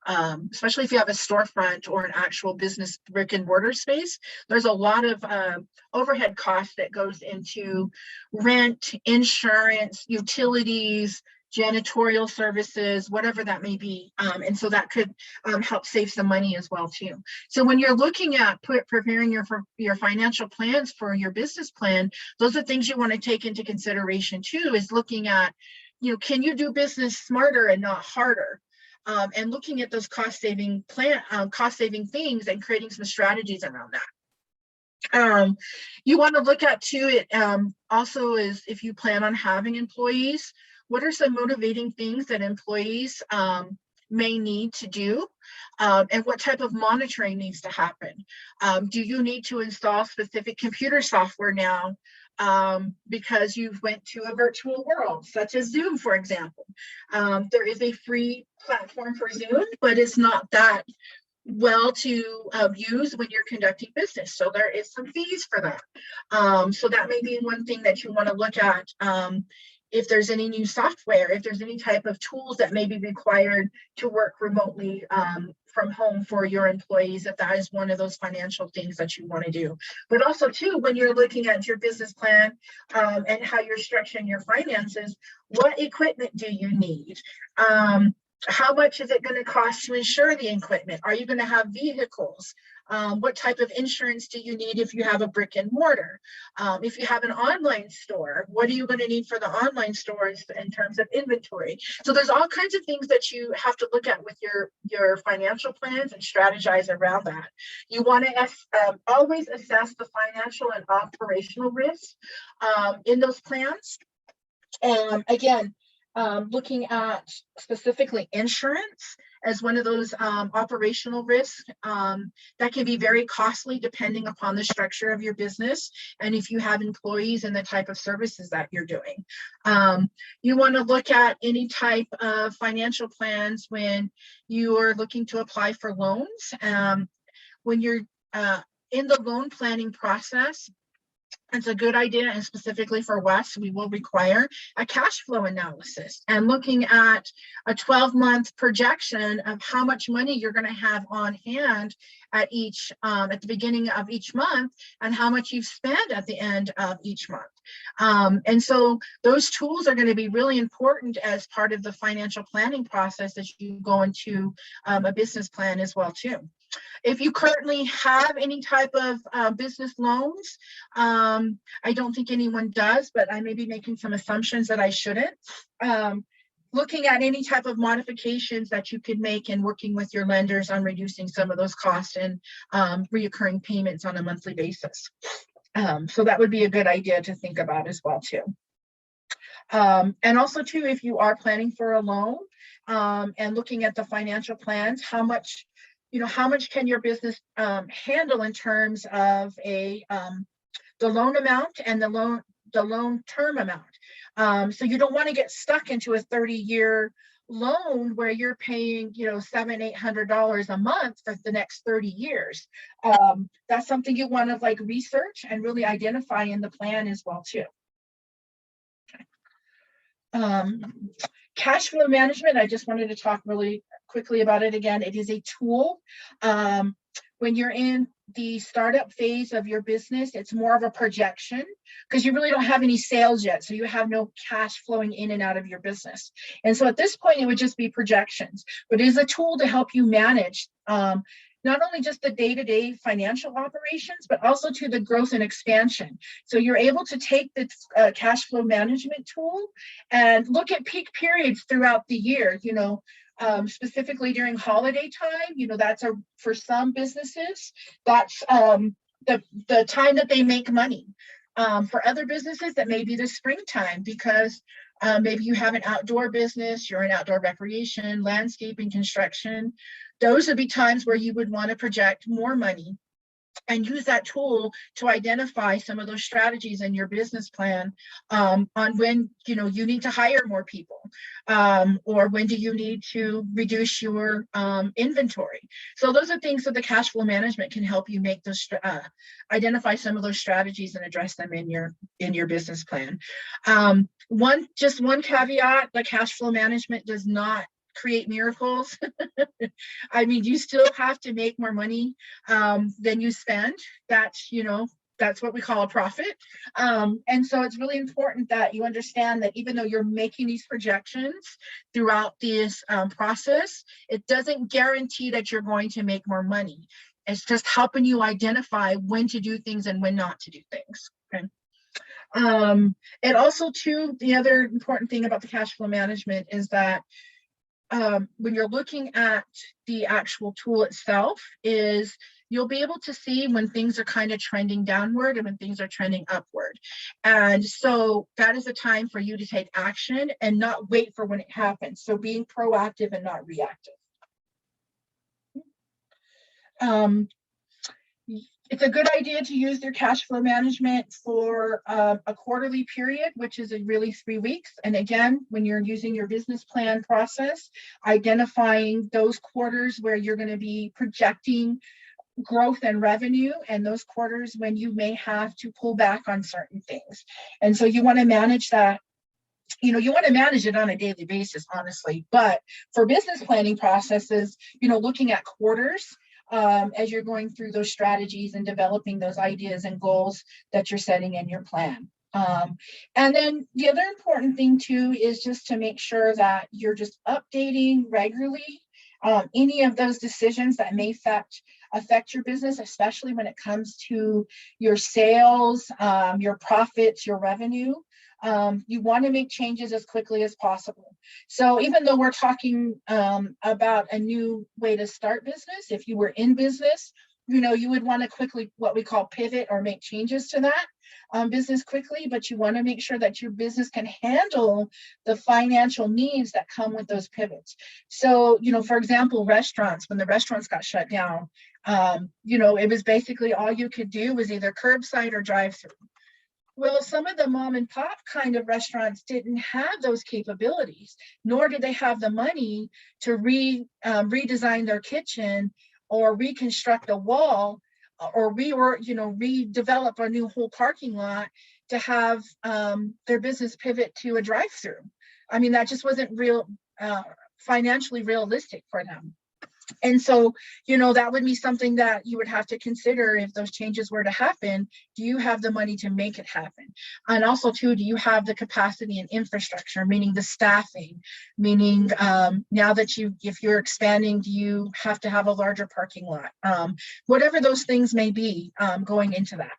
especially if you have a storefront or an actual business brick and mortar space. There's a lot of overhead costs that goes into rent, insurance, utilities, janitorial services, whatever that may be. And so that could help save some money as well too. So when you're looking at preparing your financial plans for your business plan, those are things you want to take into consideration too, is looking at, can you do business smarter and not harder? And looking at those cost saving things and creating some strategies around that. You want to look at too, it also is, if you plan on having employees, what are some motivating things that employees may need to do, and what type of monitoring needs to happen? Do you need to install specific computer software now because you've went to a virtual world, such as Zoom, for example? There is a free platform for Zoom, but it's not that well to use when you're conducting business. So there is some fees for that. So that may be one thing that you want to look at. If there's any new software, if there's any type of tools that may be required to work remotely from home for your employees, if that is one of those financial things that you want to do. But also too, when you're looking at your business plan and how you're structuring your finances, what equipment do you need? How much is it going to cost to insure the equipment? Are you going to have vehicles? What type of insurance do you need if you have a brick and mortar? If you have an online store, what are you going to need for the online stores in terms of inventory? So there's all kinds of things that you have to look at with your financial plans and strategize around that. You want to always assess the financial and operational risks in those plans. Again, looking at specifically insurance as one of those operational risks that can be very costly depending upon the structure of your business and if you have employees and the type of services that you're doing. You want to look at any type of financial plans when you are looking to apply for loans. When you're in the loan planning process, it's a good idea, and specifically for WESST, we will require a cash flow analysis and looking at a 12-month projection of how much money you're going to have on hand at the beginning of each month and how much you've spent at the end of each month. And so those tools are going to be really important as part of the financial planning process as you go into a business plan as well too. If you currently have any type of business loans, I don't think anyone does, but I may be making some assumptions that I shouldn't. Looking at any type of modifications that you could make and working with your lenders on reducing some of those costs and reoccurring payments on a monthly basis. So that would be a good idea to think about as well too. And also too, if you are planning for a loan and looking at the financial plans, how much can your business handle in terms of the loan amount and the loan term amount. So you don't want to get stuck into a 30-year loan where you're paying, $700-800 a month for the next 30 years. That's something you want to research and really identify in the plan as well too. Cash flow management, I just wanted to talk really quickly about it again. It is a tool. When you're in the startup phase of your business, it's more of a projection because you really don't have any sales yet. So you have no cash flowing in and out of your business. And so at this point, it would just be projections, but it is a tool to help you manage not only just the day-to-day financial operations, but also to the growth and expansion. So you're able to take this cash flow management tool and look at peak periods throughout the year, specifically during holiday time, that's for some businesses, that's the time that they make money. For other businesses, that may be the springtime because maybe you have an outdoor business, you're in outdoor recreation, landscaping, construction. Those would be times where you would want to project more money and use that tool to identify some of those strategies in your business plan on when you need to hire more people or when do you need to reduce your inventory. So those are things that the cash flow management can help you make those identify some of those strategies and address them in your business plan. One caveat: the cash flow management does not create miracles. I mean, you still have to make more money than you spend. That's That's what we call a profit. And so it's really important that you understand that even though you're making these projections throughout this process, it doesn't guarantee that you're going to make more money. It's just helping you identify when to do things and when not to do things. Okay. And also too, the other important thing about the cash flow management is that when you're looking at the actual tool itself, is you'll be able to see when things are kind of trending downward and when things are trending upward. And so that is a time for you to take action and not wait for when it happens. So being proactive and not reactive. It's a good idea to use their cash flow management for a quarterly period, which is really 3 weeks. And again, when you're using your business plan process, identifying those quarters where you're going to be projecting growth and revenue, and those quarters when you may have to pull back on certain things. And so you want to manage that. You know, you want to manage it on a daily basis, honestly. But for business planning processes, you know, looking at quarters, as you're going through those strategies and developing those ideas and goals that you're setting in your plan. And then the other important thing too is just to make sure that you're just updating regularly any of those decisions that may affect your business, especially when it comes to your sales, your profits, your revenue. You want to make changes as quickly as possible. So even though we're talking about a new way to start business, if you were in business, you know, you would want to quickly, what we call pivot or make changes to that business quickly, but you want to make sure that your business can handle the financial needs that come with those pivots. So, you know, for example, restaurants, when the restaurants got shut down, you know, it was basically all you could do was either curbside or drive-through. Well, some of the mom and pop kind of restaurants didn't have those capabilities, nor did they have the money to redesign their kitchen or reconstruct a wall or redevelop a new whole parking lot to have their business pivot to a drive-through. I mean, that just wasn't financially realistic for them. And so, you know, that would be something that you would have to consider if those changes were to happen. Do you have the money to make it happen? And also, too, do you have the capacity and infrastructure, meaning the staffing, meaning now that if you're expanding, do you have to have a larger parking lot? Whatever those things may be going into that.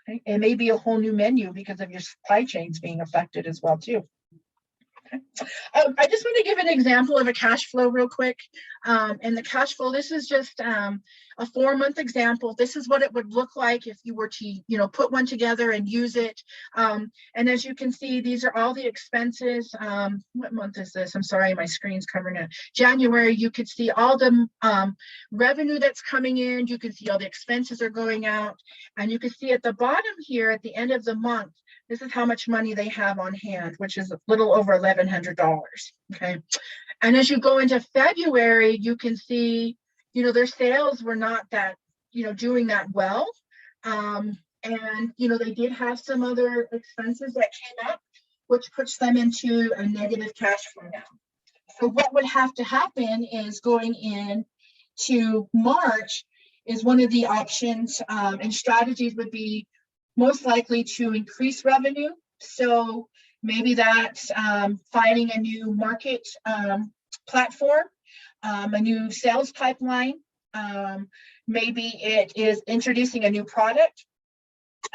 Okay? It may be a whole new menu because of your supply chains being affected as well, too. I just want to give an example of a cash flow real quick. And the cash flow, this is just a 4-month example. This is what it would look like if you were to, you know, put one together and use it. And as you can see, these are all the expenses. What month is this? I'm sorry, my screen's covering it. January, you could see all the revenue that's coming in. You can see all the expenses are going out. And you can see at the bottom here at the end of the month, this is how much money they have on hand, which is a little over $1,100, okay? And as you go into February, you can see, you know, their sales were not that, you know, doing that well. And, you know, they did have some other expenses that came up, which puts them into a negative cash flow now. So what would have to happen is going in to March is one of the options and strategies would be most likely to increase revenue. So maybe that's finding a new market platform, a new sales pipeline. Maybe it is introducing a new product.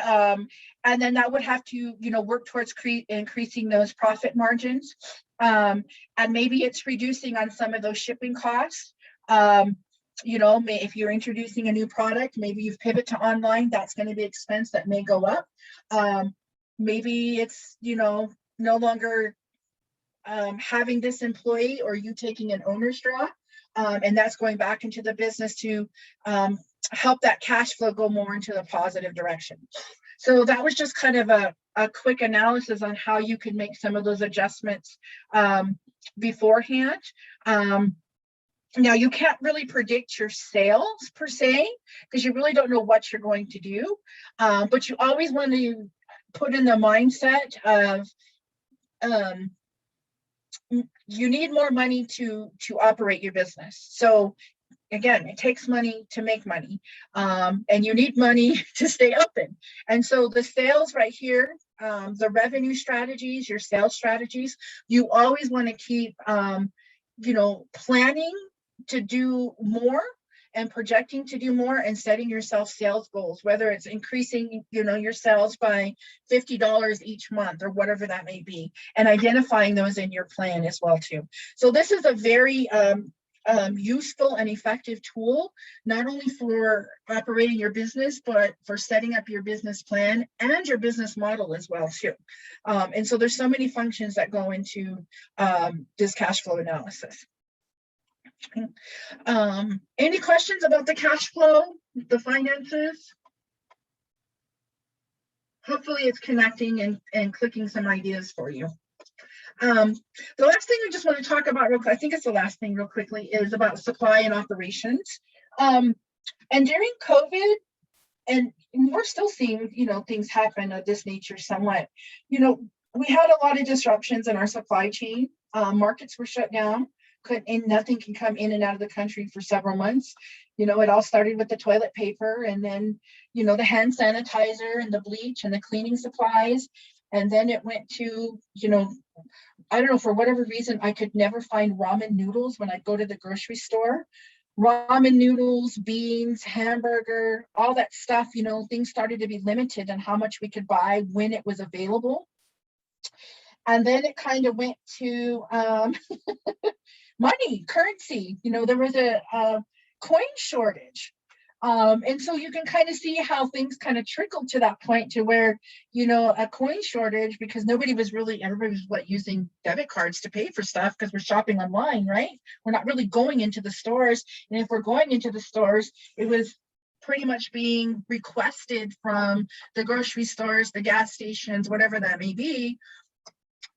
And then that would have to, you know, work towards increasing those profit margins. And maybe it's reducing on some of those shipping costs. You know, if you're introducing a new product, maybe you've pivoted to online, that's going to be expense that may go up. Maybe it's, you know, no longer having this employee or you taking an owner's draw, and that's going back into the business to help that cash flow go more into the positive direction. So that was just kind of a quick analysis on how you could make some of those adjustments beforehand. Now, you can't really predict your sales per se, because you really don't know what you're going to do. But you always want to put in the mindset of you need more money to operate your business. So again, it takes money to make money, and you need money to stay open. And so the sales right here, the revenue strategies, your sales strategies, you always want to keep, planning to do more and projecting to do more and setting yourself sales goals, whether it's increasing, your sales by $50 each month or whatever that may be, and identifying those in your plan as well too. So this is a very useful and effective tool, not only for operating your business, but for setting up your business plan and your business model as well too. And so there's so many functions that go into this cash flow analysis. Any questions about the cash flow, the finances? Hopefully it's connecting and clicking some ideas for you. The last thing I just want to talk about real quick, I think it's the last thing real quickly, is about supply and operations. And during COVID, and we're still seeing, things happen of this nature somewhat. We had a lot of disruptions in our supply chain. Markets were shut down. Nothing can come in and out of the country for several months. It all started with the toilet paper, and then, the hand sanitizer and the bleach and the cleaning supplies. And then it went to, I don't know, for whatever reason, I could never find ramen noodles when I go to the grocery store. Ramen noodles, beans, hamburger, all that stuff, things started to be limited on how much we could buy when it was available. And then it kind of went to money, currency. There was a coin shortage. And so you can kind of see how things kind of trickled to that point to where, a coin shortage, because everybody was using debit cards to pay for stuff because we're shopping online, right? We're not really going into the stores. And if we're going into the stores, it was pretty much being requested from the grocery stores, the gas stations, whatever that may be,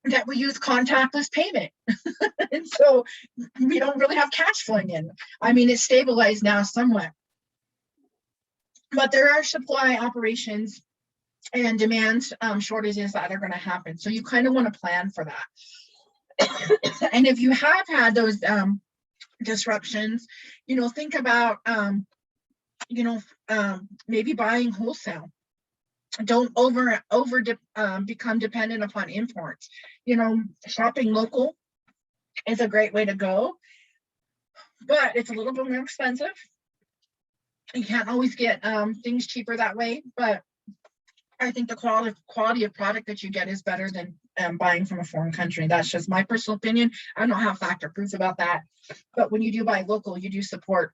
that we use contactless payment. And so we don't really have cash flowing in. I mean, it's stabilized now somewhat. But there are supply operations and demand shortages that are going to happen. So you kind of want to plan for that. And if you have had those disruptions, think about, maybe buying wholesale. Don't become dependent upon imports. Shopping local is a great way to go, but it's a little bit more expensive. You can't always get things cheaper that way, but I think the quality of product that you get is better than buying from a foreign country. That's just my personal opinion. I don't have fact or proof about that, but when you do buy local, you do support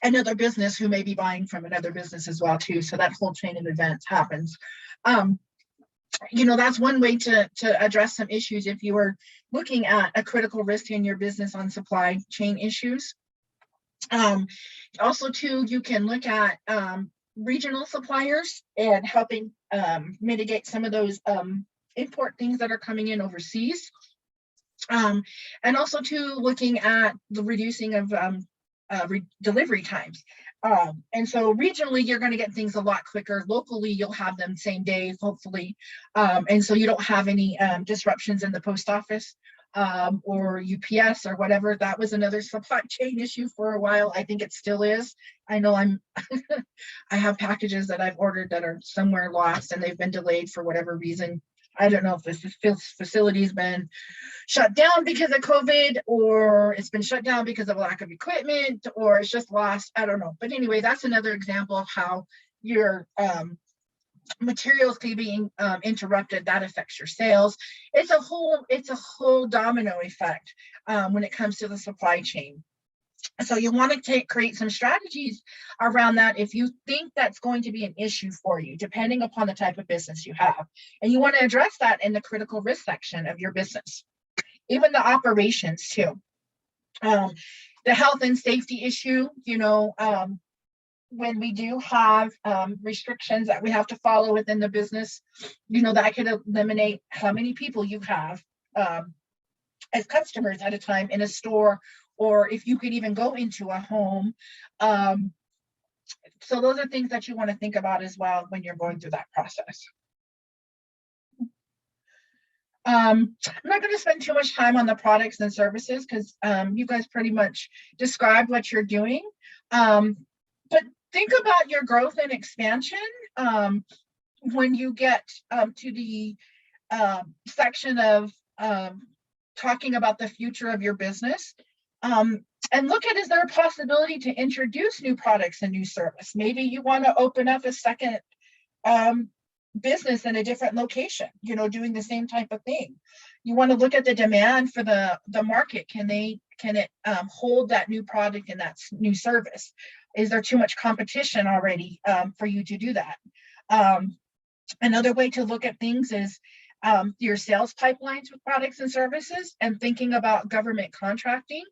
another business who may be buying from another business as well too. So that whole chain of events happens. That's one way to address some issues if you are looking at a critical risk in your business on supply chain issues. Also too, you can look at regional suppliers and helping mitigate some of those import things that are coming in overseas. And also too, looking at the reducing of delivery times. And so regionally, you're going to get things a lot quicker. Locally, you'll have them same day, hopefully. And so you don't have any disruptions in the post office or UPS or whatever. That was another supply chain issue for a while. I think it still is. I know I have packages that I've ordered that are somewhere lost and they've been delayed for whatever reason. I don't know if this facility's been shut down because of COVID, or it's been shut down because of lack of equipment, or it's just lost. I don't know. But anyway, that's another example of how your materials can be interrupted. That affects your sales. It's a whole domino effect when it comes to the supply chain. So you want to create some strategies around that if you think that's going to be an issue for you, depending upon the type of business you have. And you want to address that in the critical risk section of your business, even the operations too. The health and safety issue, when we do have restrictions that we have to follow within the business, that could eliminate how many people you have as customers at a time in a store, or if you could even go into a home. So those are things that you want to think about as well when you're going through that process. I'm not going to spend too much time on the products and services because you guys pretty much described what you're doing. But think about your growth and expansion when you get to the section of talking about the future of your business. And look at, is there a possibility to introduce new products and new service? Maybe you want to open up a second business in a different location, you know, doing the same type of thing. You want to look at the demand for the market. Can it hold that new product and that new service? Is there too much competition already for you to do that? Another way to look at things is your sales pipelines with products and services, and thinking about government contracting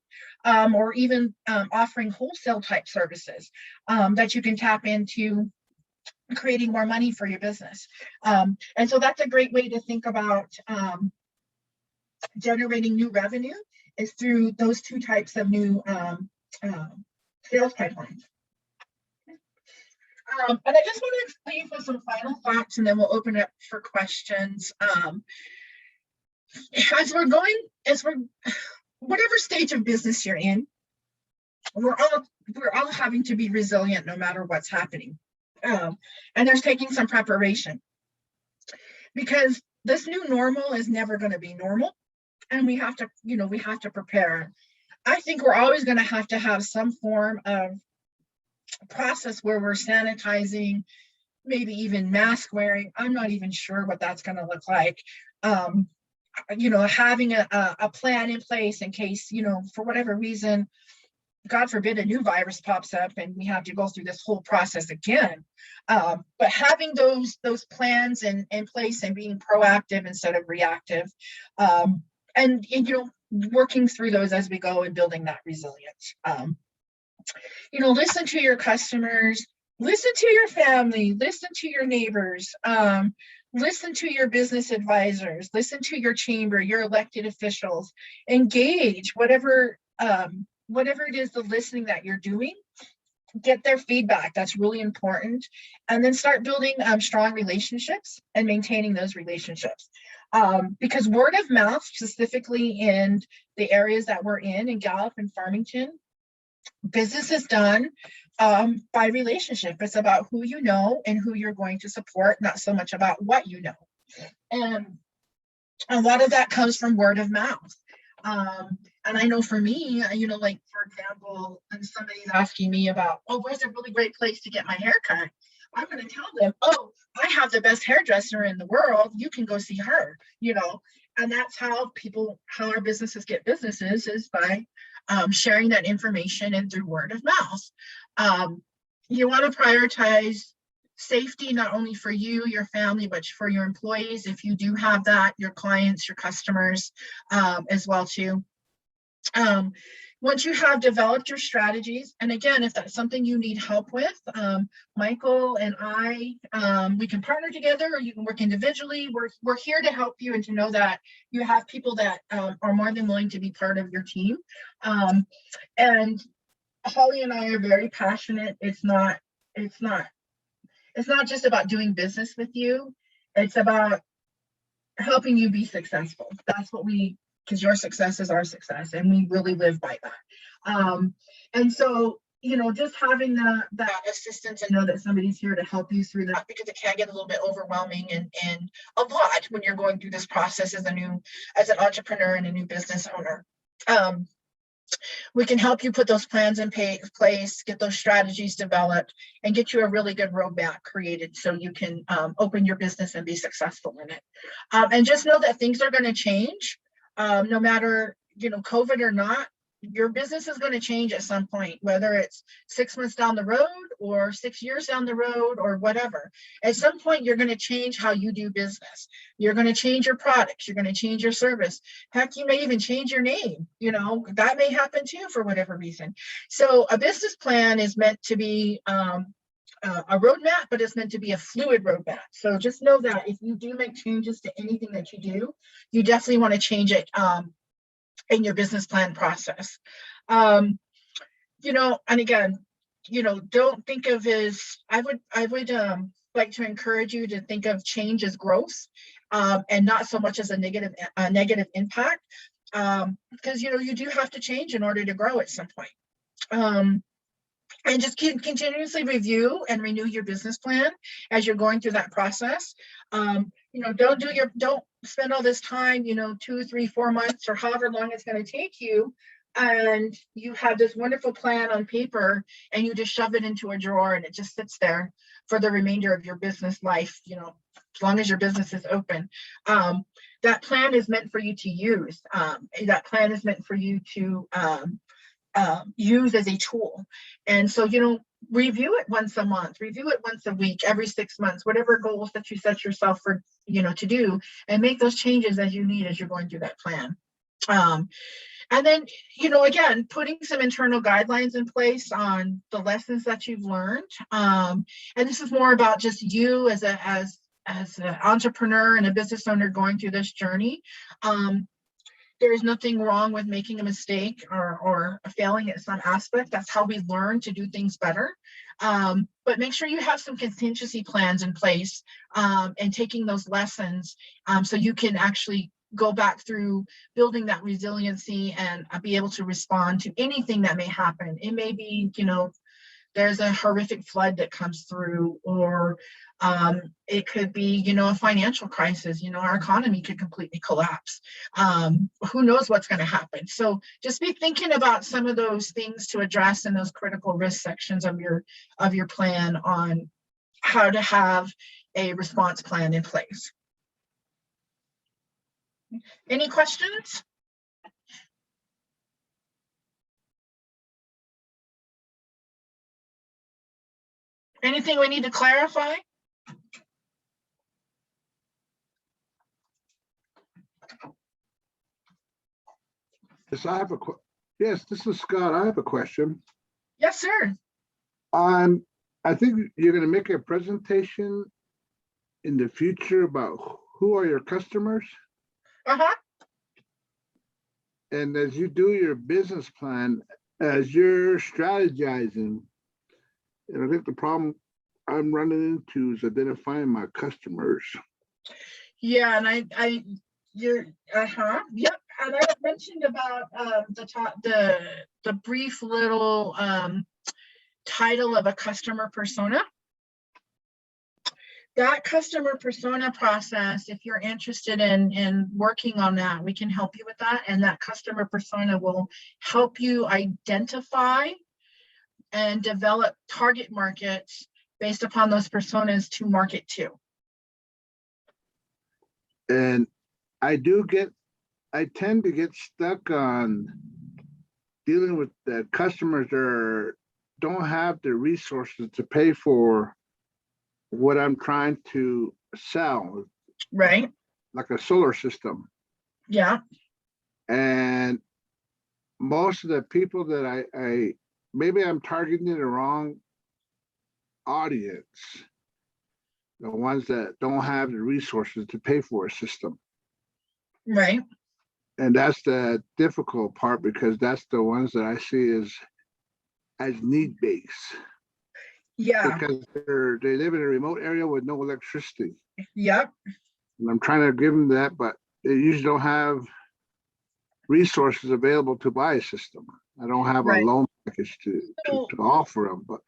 or even offering wholesale type services that you can tap into creating more money for your business. And so that's a great way to think about generating new revenue, is through those two types of new sales pipelines. And I just want to leave with some final thoughts, and then we'll open it up for questions. As we're whatever stage of business you're in, we're all having to be resilient no matter what's happening. And there's taking some preparation, because this new normal is never going to be normal, and we have to prepare. I think we're always going to have some form of process where we're sanitizing, maybe even mask wearing. I'm not even sure what that's going to look like. Having a plan in place in case, for whatever reason, God forbid, a new virus pops up and we have to go through this whole process again. But having those plans in place and being proactive instead of reactive, and working through those as we go and building that resilience. Listen to your customers, listen to your family, listen to your neighbors, listen to your business advisors, listen to your chamber, your elected officials, engage whatever it is, the listening that you're doing, get their feedback. That's really important. And then start building strong relationships and maintaining those relationships. Because word of mouth, specifically in the areas that we're in Gallup and Farmington, business is done by relationship. It's about who you know and who you're going to support, not so much about what you know. And a lot of that comes from word of mouth. And I know for me, like, for example, when somebody's asking me about, where's a really great place to get my hair cut? I'm going to tell them, I have the best hairdresser in the world. You can go see her, and that's how our businesses get businesses, is by sharing that information and through word of mouth. You want to prioritize safety, not only for you, your family, but for your employees, if you do have that, your clients, your customers as well too. Once you have developed your strategies, and again, if that's something you need help with, Michael and I, we can partner together, or you can work individually. We're here to help you, and to know that you have people that are more than willing to be part of your team. And Holly and I are very passionate. It's not just about doing business with you. It's about helping you be successful. That's what because your success is our success, and we really live by that. And so, just having that assistance and know that somebody's here to help you through that, because it can get a little bit overwhelming and a lot when you're going through this process as an entrepreneur and a new business owner. We can help you put those plans in place, get those strategies developed, and get you a really good roadmap created so you can open your business and be successful in it. And just know that things are going to change. No matter, COVID or not, your business is going to change at some point, whether it's 6 months down the road or 6 years down the road or whatever. At some point, you're going to change how you do business. You're going to change your products. You're going to change your service. Heck, you may even change your name. That may happen too, for whatever reason. So a business plan is meant to be a roadmap, but it's meant to be a fluid roadmap. So just know that if you do make changes to anything that you do, you definitely want to change it in your business plan process. And again, don't think of I would like to encourage you to think of change as growth, and not so much as a negative impact, because you do have to change in order to grow at some point. And just continuously review and renew your business plan as you're going through that process. Don't spend all this time, 2, 3, 4 months or however long it's going to take you. And you have this wonderful plan on paper and you just shove it into a drawer and it just sits there for the remainder of your business life, as long as your business is open. That plan is meant for you to use. That plan is meant for you to use as a tool. And so, review it once a month, review it once a week, every 6 months, whatever goals that you set yourself for, to do, and make those changes as you need as you're going through that plan. And then, again, putting some internal guidelines in place on the lessons that you've learned. And this is more about just you as an entrepreneur and a business owner going through this journey. There is nothing wrong with making a mistake or failing at some aspect. That's how we learn to do things better. But make sure you have some contingency plans in place and taking those lessons so you can actually go back through building that resiliency and be able to respond to anything that may happen. It may be, there's a horrific flood that comes through, or it could be, a financial crisis. Our economy could completely collapse. Who knows what's going to happen? So just be thinking about some of those things to address in those critical risk sections of your plan on how to have a response plan in place. Any questions? Anything we need to clarify? Yes, this is Scott. I have a question. Yes, sir. I think you're going to make a presentation in the future about who are your customers. Uh-huh. And as you do your business plan, as you're strategizing, and I think the problem I'm running into is identifying my customers. Yeah, and yep. And I mentioned about the brief little title of a customer persona. That customer persona process, if you're interested in working on that, we can help you with that. And that customer persona will help you identify and develop target markets based upon those personas to market to. And I tend to get stuck on dealing with the customers that don't have the resources to pay for what I'm trying to sell. Right. Like a solar system. Yeah. And most of the people that maybe I'm targeting the wrong audience, the ones that don't have the resources to pay for a system. Right. And that's the difficult part, because that's the ones that I see as need-based. Yeah. Because they live in a remote area with no electricity. Yep. And I'm trying to give them that, but they usually don't have resources available to buy a system. I don't have a loan package to offer them, but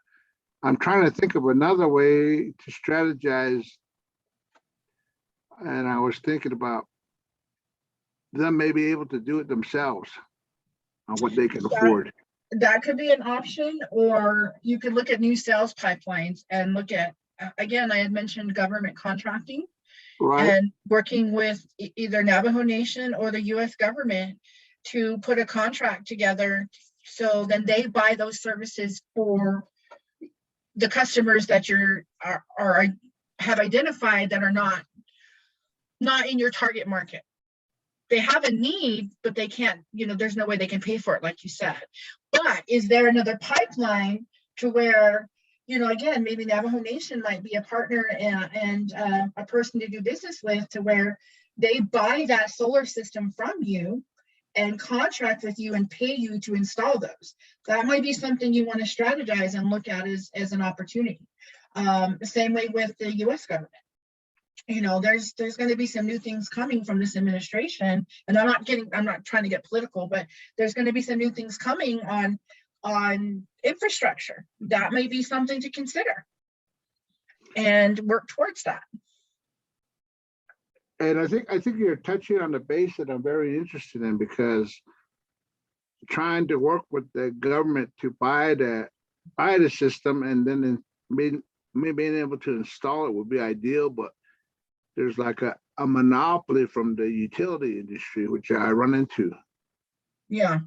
I'm trying to think of another way to strategize. And I was thinking about them maybe able to do it themselves on what they can afford. That could be an option, or you could look at new sales pipelines and look at, again, I had mentioned government contracting. Right. And working with either Navajo Nation or the U.S. government to put a contract together. So then they buy those services for the customers that have identified that are not in your target market. They have a need, but they can't, there's no way they can pay for it, like you said. But is there another pipeline to where, again, maybe Navajo Nation might be a partner and a person to do business with, to where they buy that solar system from you and contract with you and pay you to install those. That might be something you want to strategize and look at as an opportunity. The same way with the U.S. government. There's going to be some new things coming from this administration, and I'm not trying to get political, but there's going to be some new things coming on on infrastructure. That may be something to consider and work towards that. And I think you're touching on the base that I'm very interested in, because trying to work with the government to buy the system and then maybe being able to install it would be ideal, but there's like a monopoly from the utility industry, which I run into. Yeah.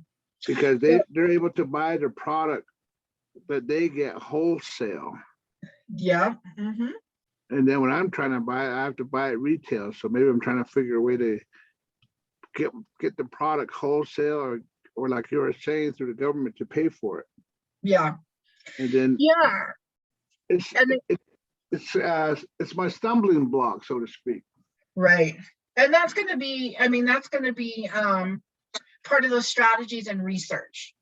Because they're able to buy the product that they get wholesale. Yeah. Mm-hmm. And then when I'm trying to buy it, I have to buy it retail. So maybe I'm trying to figure a way to get the product wholesale, or like you were saying, through the government to pay for it. Yeah. And then Yeah. it's my stumbling block, so to speak. Right. And that's going to be, part of those strategies and research.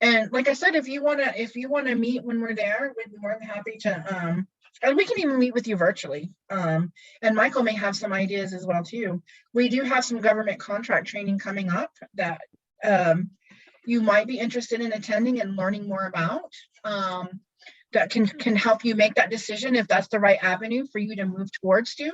And like I said, if you want to meet when we're there, we'd be more than happy to, and we can even meet with you virtually. And Michael may have some ideas as well too. We do have some government contract training coming up that you might be interested in attending and learning more about, that can help you make that decision if that's the right avenue for you to move towards to.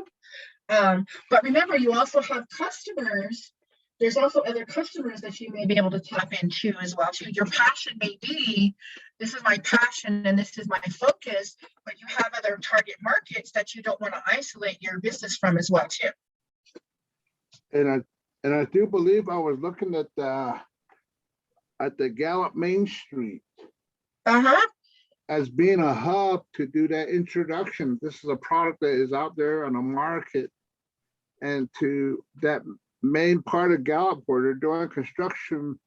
But remember, you also have customers. There's also other customers that you may be able to tap into as well too. Your passion may be, this is my passion and this is my focus, but you have other target markets that you don't want to isolate your business from as well too. And I do believe I was looking at the Gallup Main Street as being a hub to do that introduction. This is a product that is out there on the market, and to that main part of Gallup where they're doing construction,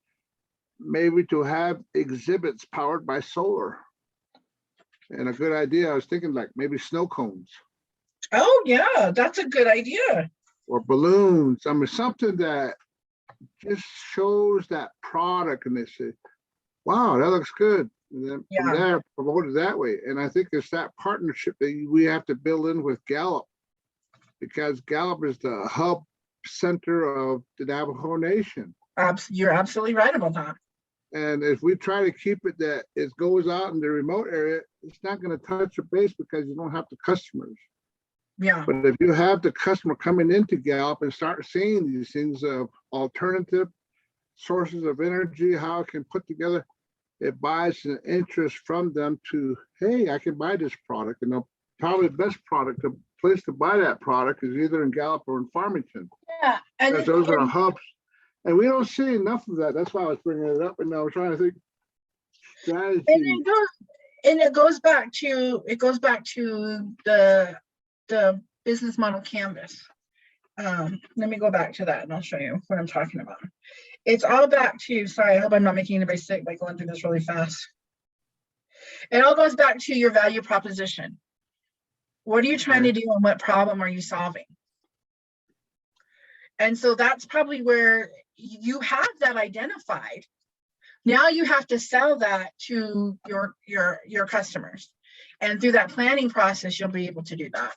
maybe to have exhibits powered by solar. And a good idea, I was thinking like maybe snow cones. Oh yeah, that's a good idea. Or balloons. I mean, something that just shows that product and they say, wow, that looks good. And then from there, promote it that way. And I think it's that partnership that we have to build in with Gallup, because Gallup is the hub center of the Navajo Nation. You're absolutely right about that. And if we try to keep it that it goes out in the remote area, it's not going to touch your base because you don't have the customers. Yeah. But if you have the customer coming into Gallup and start seeing these things of alternative sources of energy, how it can put together, it buys an interest from them to, hey, I can buy this product. And probably the best product, the place to buy that product is either in Gallup or in Farmington. Yeah. And because those are hubs. And we don't see enough of that. That's why I was bringing it up. And I was trying to think strategy. And it goes back to the business model canvas. Let me go back to that and I'll show you what I'm talking about. It's all back to, sorry, I hope I'm not making anybody sick by going through this really fast. It all goes back to your value proposition. What are you trying to do and what problem are you solving? And so that's probably where you have that identified. Now you have to sell that to your customers. And through that planning process, you'll be able to do that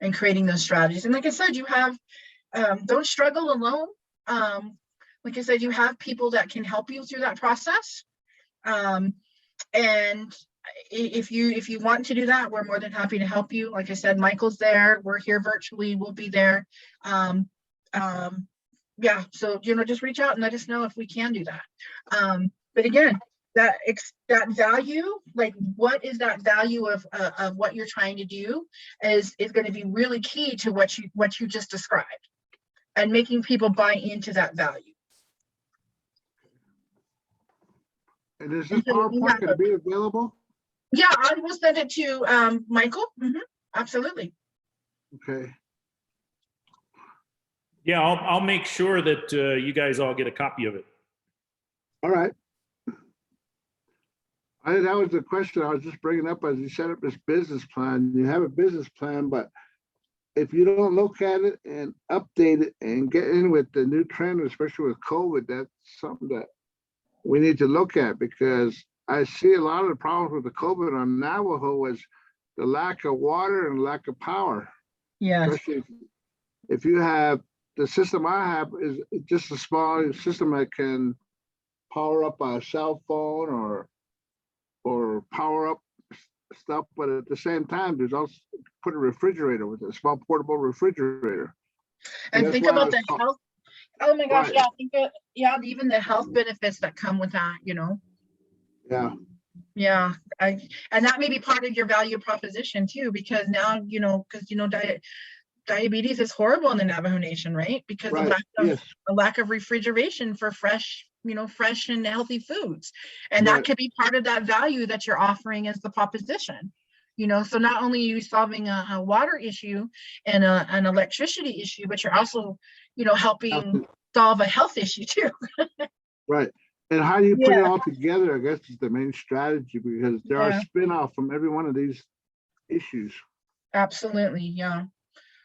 and creating those strategies. And like I said, you have, don't struggle alone. Like I said, you have people that can help you through that process. And if you want to do that, we're more than happy to help you. Like I said, Michael's there. We're here virtually. We'll be there. Yeah, so just reach out and let us know if we can do that. But again, that value, like what is that value of what you're trying to do is going to be really key to what you just described, and making people buy into that value. And is this PowerPoint going to be available? Yeah, I will send it to Michael. Absolutely. Okay. Yeah, I'll make sure that you guys all get a copy of it. All right. That was the question I was just bringing up as you set up this business plan. You have a business plan, but if you don't look at it and update it and get in with the new trend, especially with COVID, that's something that we need to look at, because I see a lot of the problems with the COVID on Navajo was the lack of water and lack of power. Yeah. Especially if you have, the system I have is just a small system that can power up a cell phone or power up stuff, but at the same time, there's also put a refrigerator with it, a small portable refrigerator. And that's think why I about was the call- health. Oh my gosh, Right. yeah, yeah, even the health benefits that come with that, you know. Yeah, Yeah, and that may be part of your value proposition too, because now, you know, because diabetes is horrible in the Navajo Nation, right? Because right, of yes, a lack of refrigeration for fresh and healthy foods. And that right. could be part of that value that you're offering as the proposition. You know, so not only are you solving a water issue and an electricity issue, but you're also, you know, helping solve a health issue too. Right. And how do you put it Yeah. all together, I guess, is the main strategy, because there are Yeah. spin-off from every one of these issues. Absolutely. Yeah.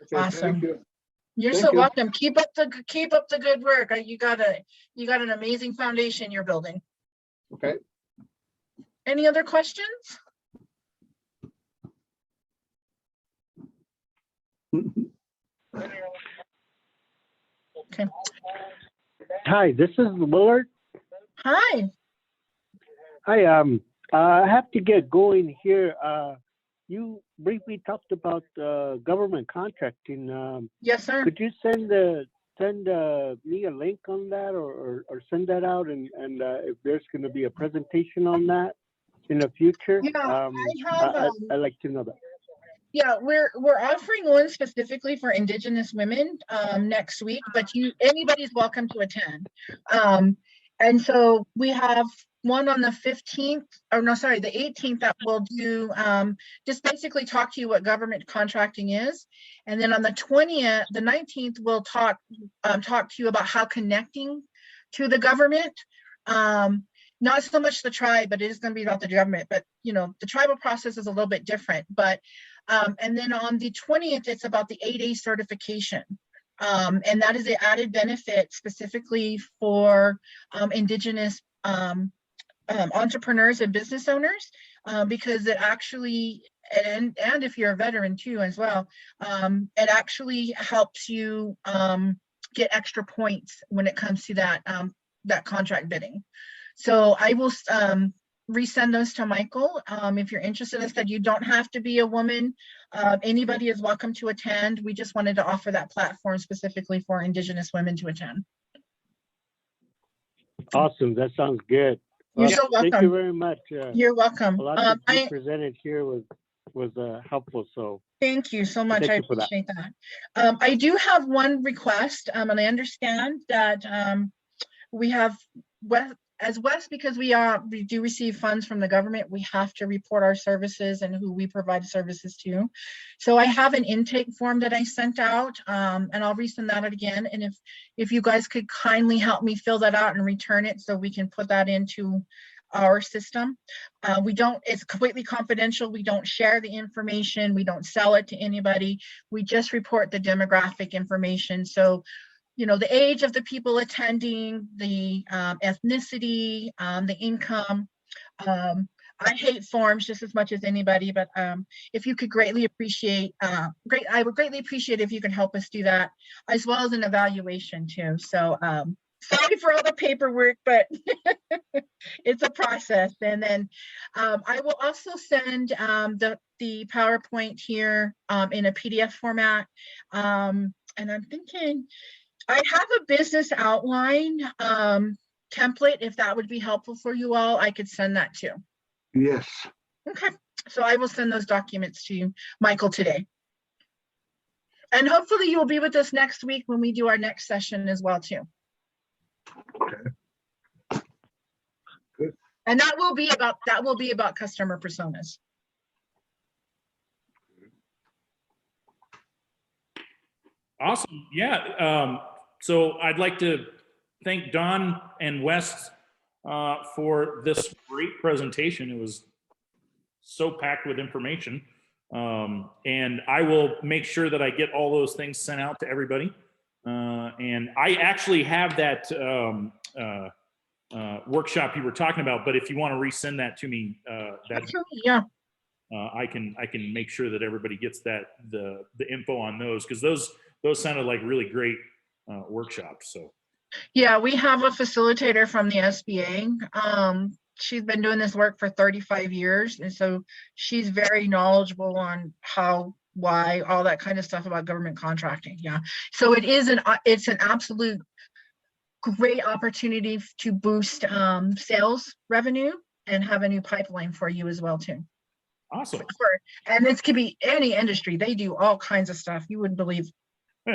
Okay, Awesome. thank you. You're Thank so you. welcome. Keep up the good work. You got an amazing foundation you're building. Okay. Any other questions? Okay. Hi, this is Willard. Hi. Hi, I have to get going here. You briefly talked about government contracting. Yes, sir. Could you send me a link on that, or send that out, and if there's going to be a presentation on that in the future? Yeah, I have. I'd like to know that. Yeah, we're offering one specifically for Indigenous women next week, but anybody's welcome to attend. And so we have one on the 15th, or no, sorry, the 18th, that will do just basically talk to you what government contracting is. And then on the 20th, the 19th, we'll talk to you about how connecting to the government. Not so much the tribe, but it is going to be about the government. But you know, the tribal process is a little bit different. But and then on the 20th, it's about the 8A certification. And that is an added benefit specifically for Indigenous entrepreneurs and business owners, because it actually, and if you're a veteran too as well, it actually helps you get extra points when it comes to that contract bidding. So I will resend those to Michael. If you're interested, I said you don't have to be a woman. Anybody is welcome to attend. We just wanted to offer that platform specifically for Indigenous women to attend. Awesome, that sounds good. You're so welcome. Thank you very much. You're welcome. A lot that you presented here was helpful. So thank you so much. thank I you for that. appreciate that. I do have one request, and I understand that we have as WESST, because we do receive funds from the government, we have to report our services and who we provide services to. So I have an intake form that I sent out, and I'll resend that again. And if you guys could kindly help me fill that out and return it so we can put that into our system. It's completely confidential. We don't share the information. We don't sell it to anybody. We just report the demographic information. So, you know, the age of the people attending, the ethnicity, the income. I hate forms just as much as anybody, but if you could greatly appreciate, I would greatly appreciate if you could help us do that, as well as an evaluation too. So sorry for all the paperwork, but it's a process. And then I will also send the PowerPoint here in a PDF format. And I'm thinking, I have a business outline template. If that would be helpful for you all, I could send that too. Yes. Okay, so I will send those documents to you, Michael, today. And hopefully you'll be with us next week when we do our next session as well too. Okay. Good. And that will be about customer personas. Awesome. Yeah. So I'd like to thank Don and WESST for this great presentation. It was so packed with information. And I will make sure that I get all those things sent out to everybody. And I actually have that workshop you were talking about, but if you want to resend that to me, Yeah. I can make sure that everybody gets the info on those, because those sounded like really great workshops. So Yeah, we have a facilitator from the SBA. She's been doing this work for 35 years, and so she's very knowledgeable on how, why, all that kind of stuff about government contracting. Yeah, so it's an absolute great opportunity to boost sales revenue and have a new pipeline for you as well too. Awesome. And this could be any industry. They do all kinds of stuff. You wouldn't believe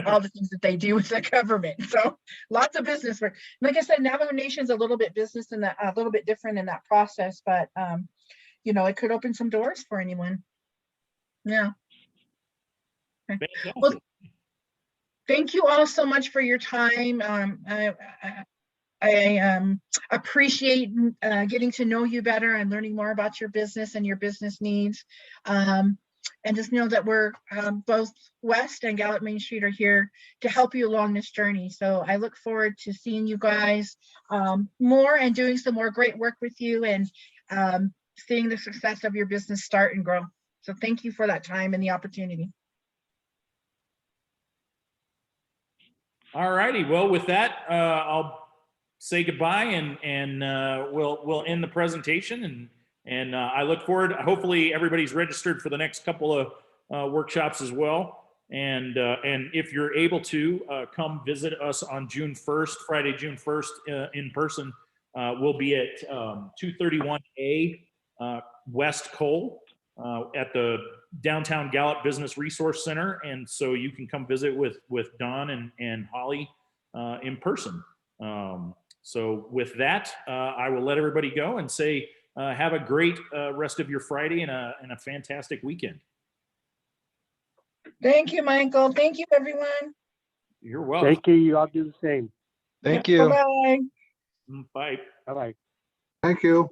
all the things that they do with the government. So lots of business work. Like I said, Navajo Nation's a little bit business in that, a little bit different in that process, but you know, it could open some doors for anyone. Yeah. Okay. Well, thank you all so much for your time. I appreciate getting to know you better and learning more about your business and your business needs. And just know that we're both WESST and Gallup Main Street are here to help you along this journey. So I look forward to seeing you guys more and doing some more great work with you and seeing the success of your business start and grow. So thank you for that time and the opportunity. All righty. Well, with that, I'll say goodbye and we'll end the presentation. And I look forward. Hopefully, everybody's registered for the next couple of workshops as well. And if you're able to come visit us on June 1st, Friday, June 1st, in person, we'll be at 231A West Cole at the Downtown Gallup Business Resource Center. And so you can come visit with Don and Holly in person. So with that, I will let everybody go and say, have a great rest of your Friday and a fantastic weekend. Thank you, Michael. Thank you, everyone. You're welcome. Thank you. You all do the same. Thank you. Bye-bye. Bye. Bye-bye. Thank you.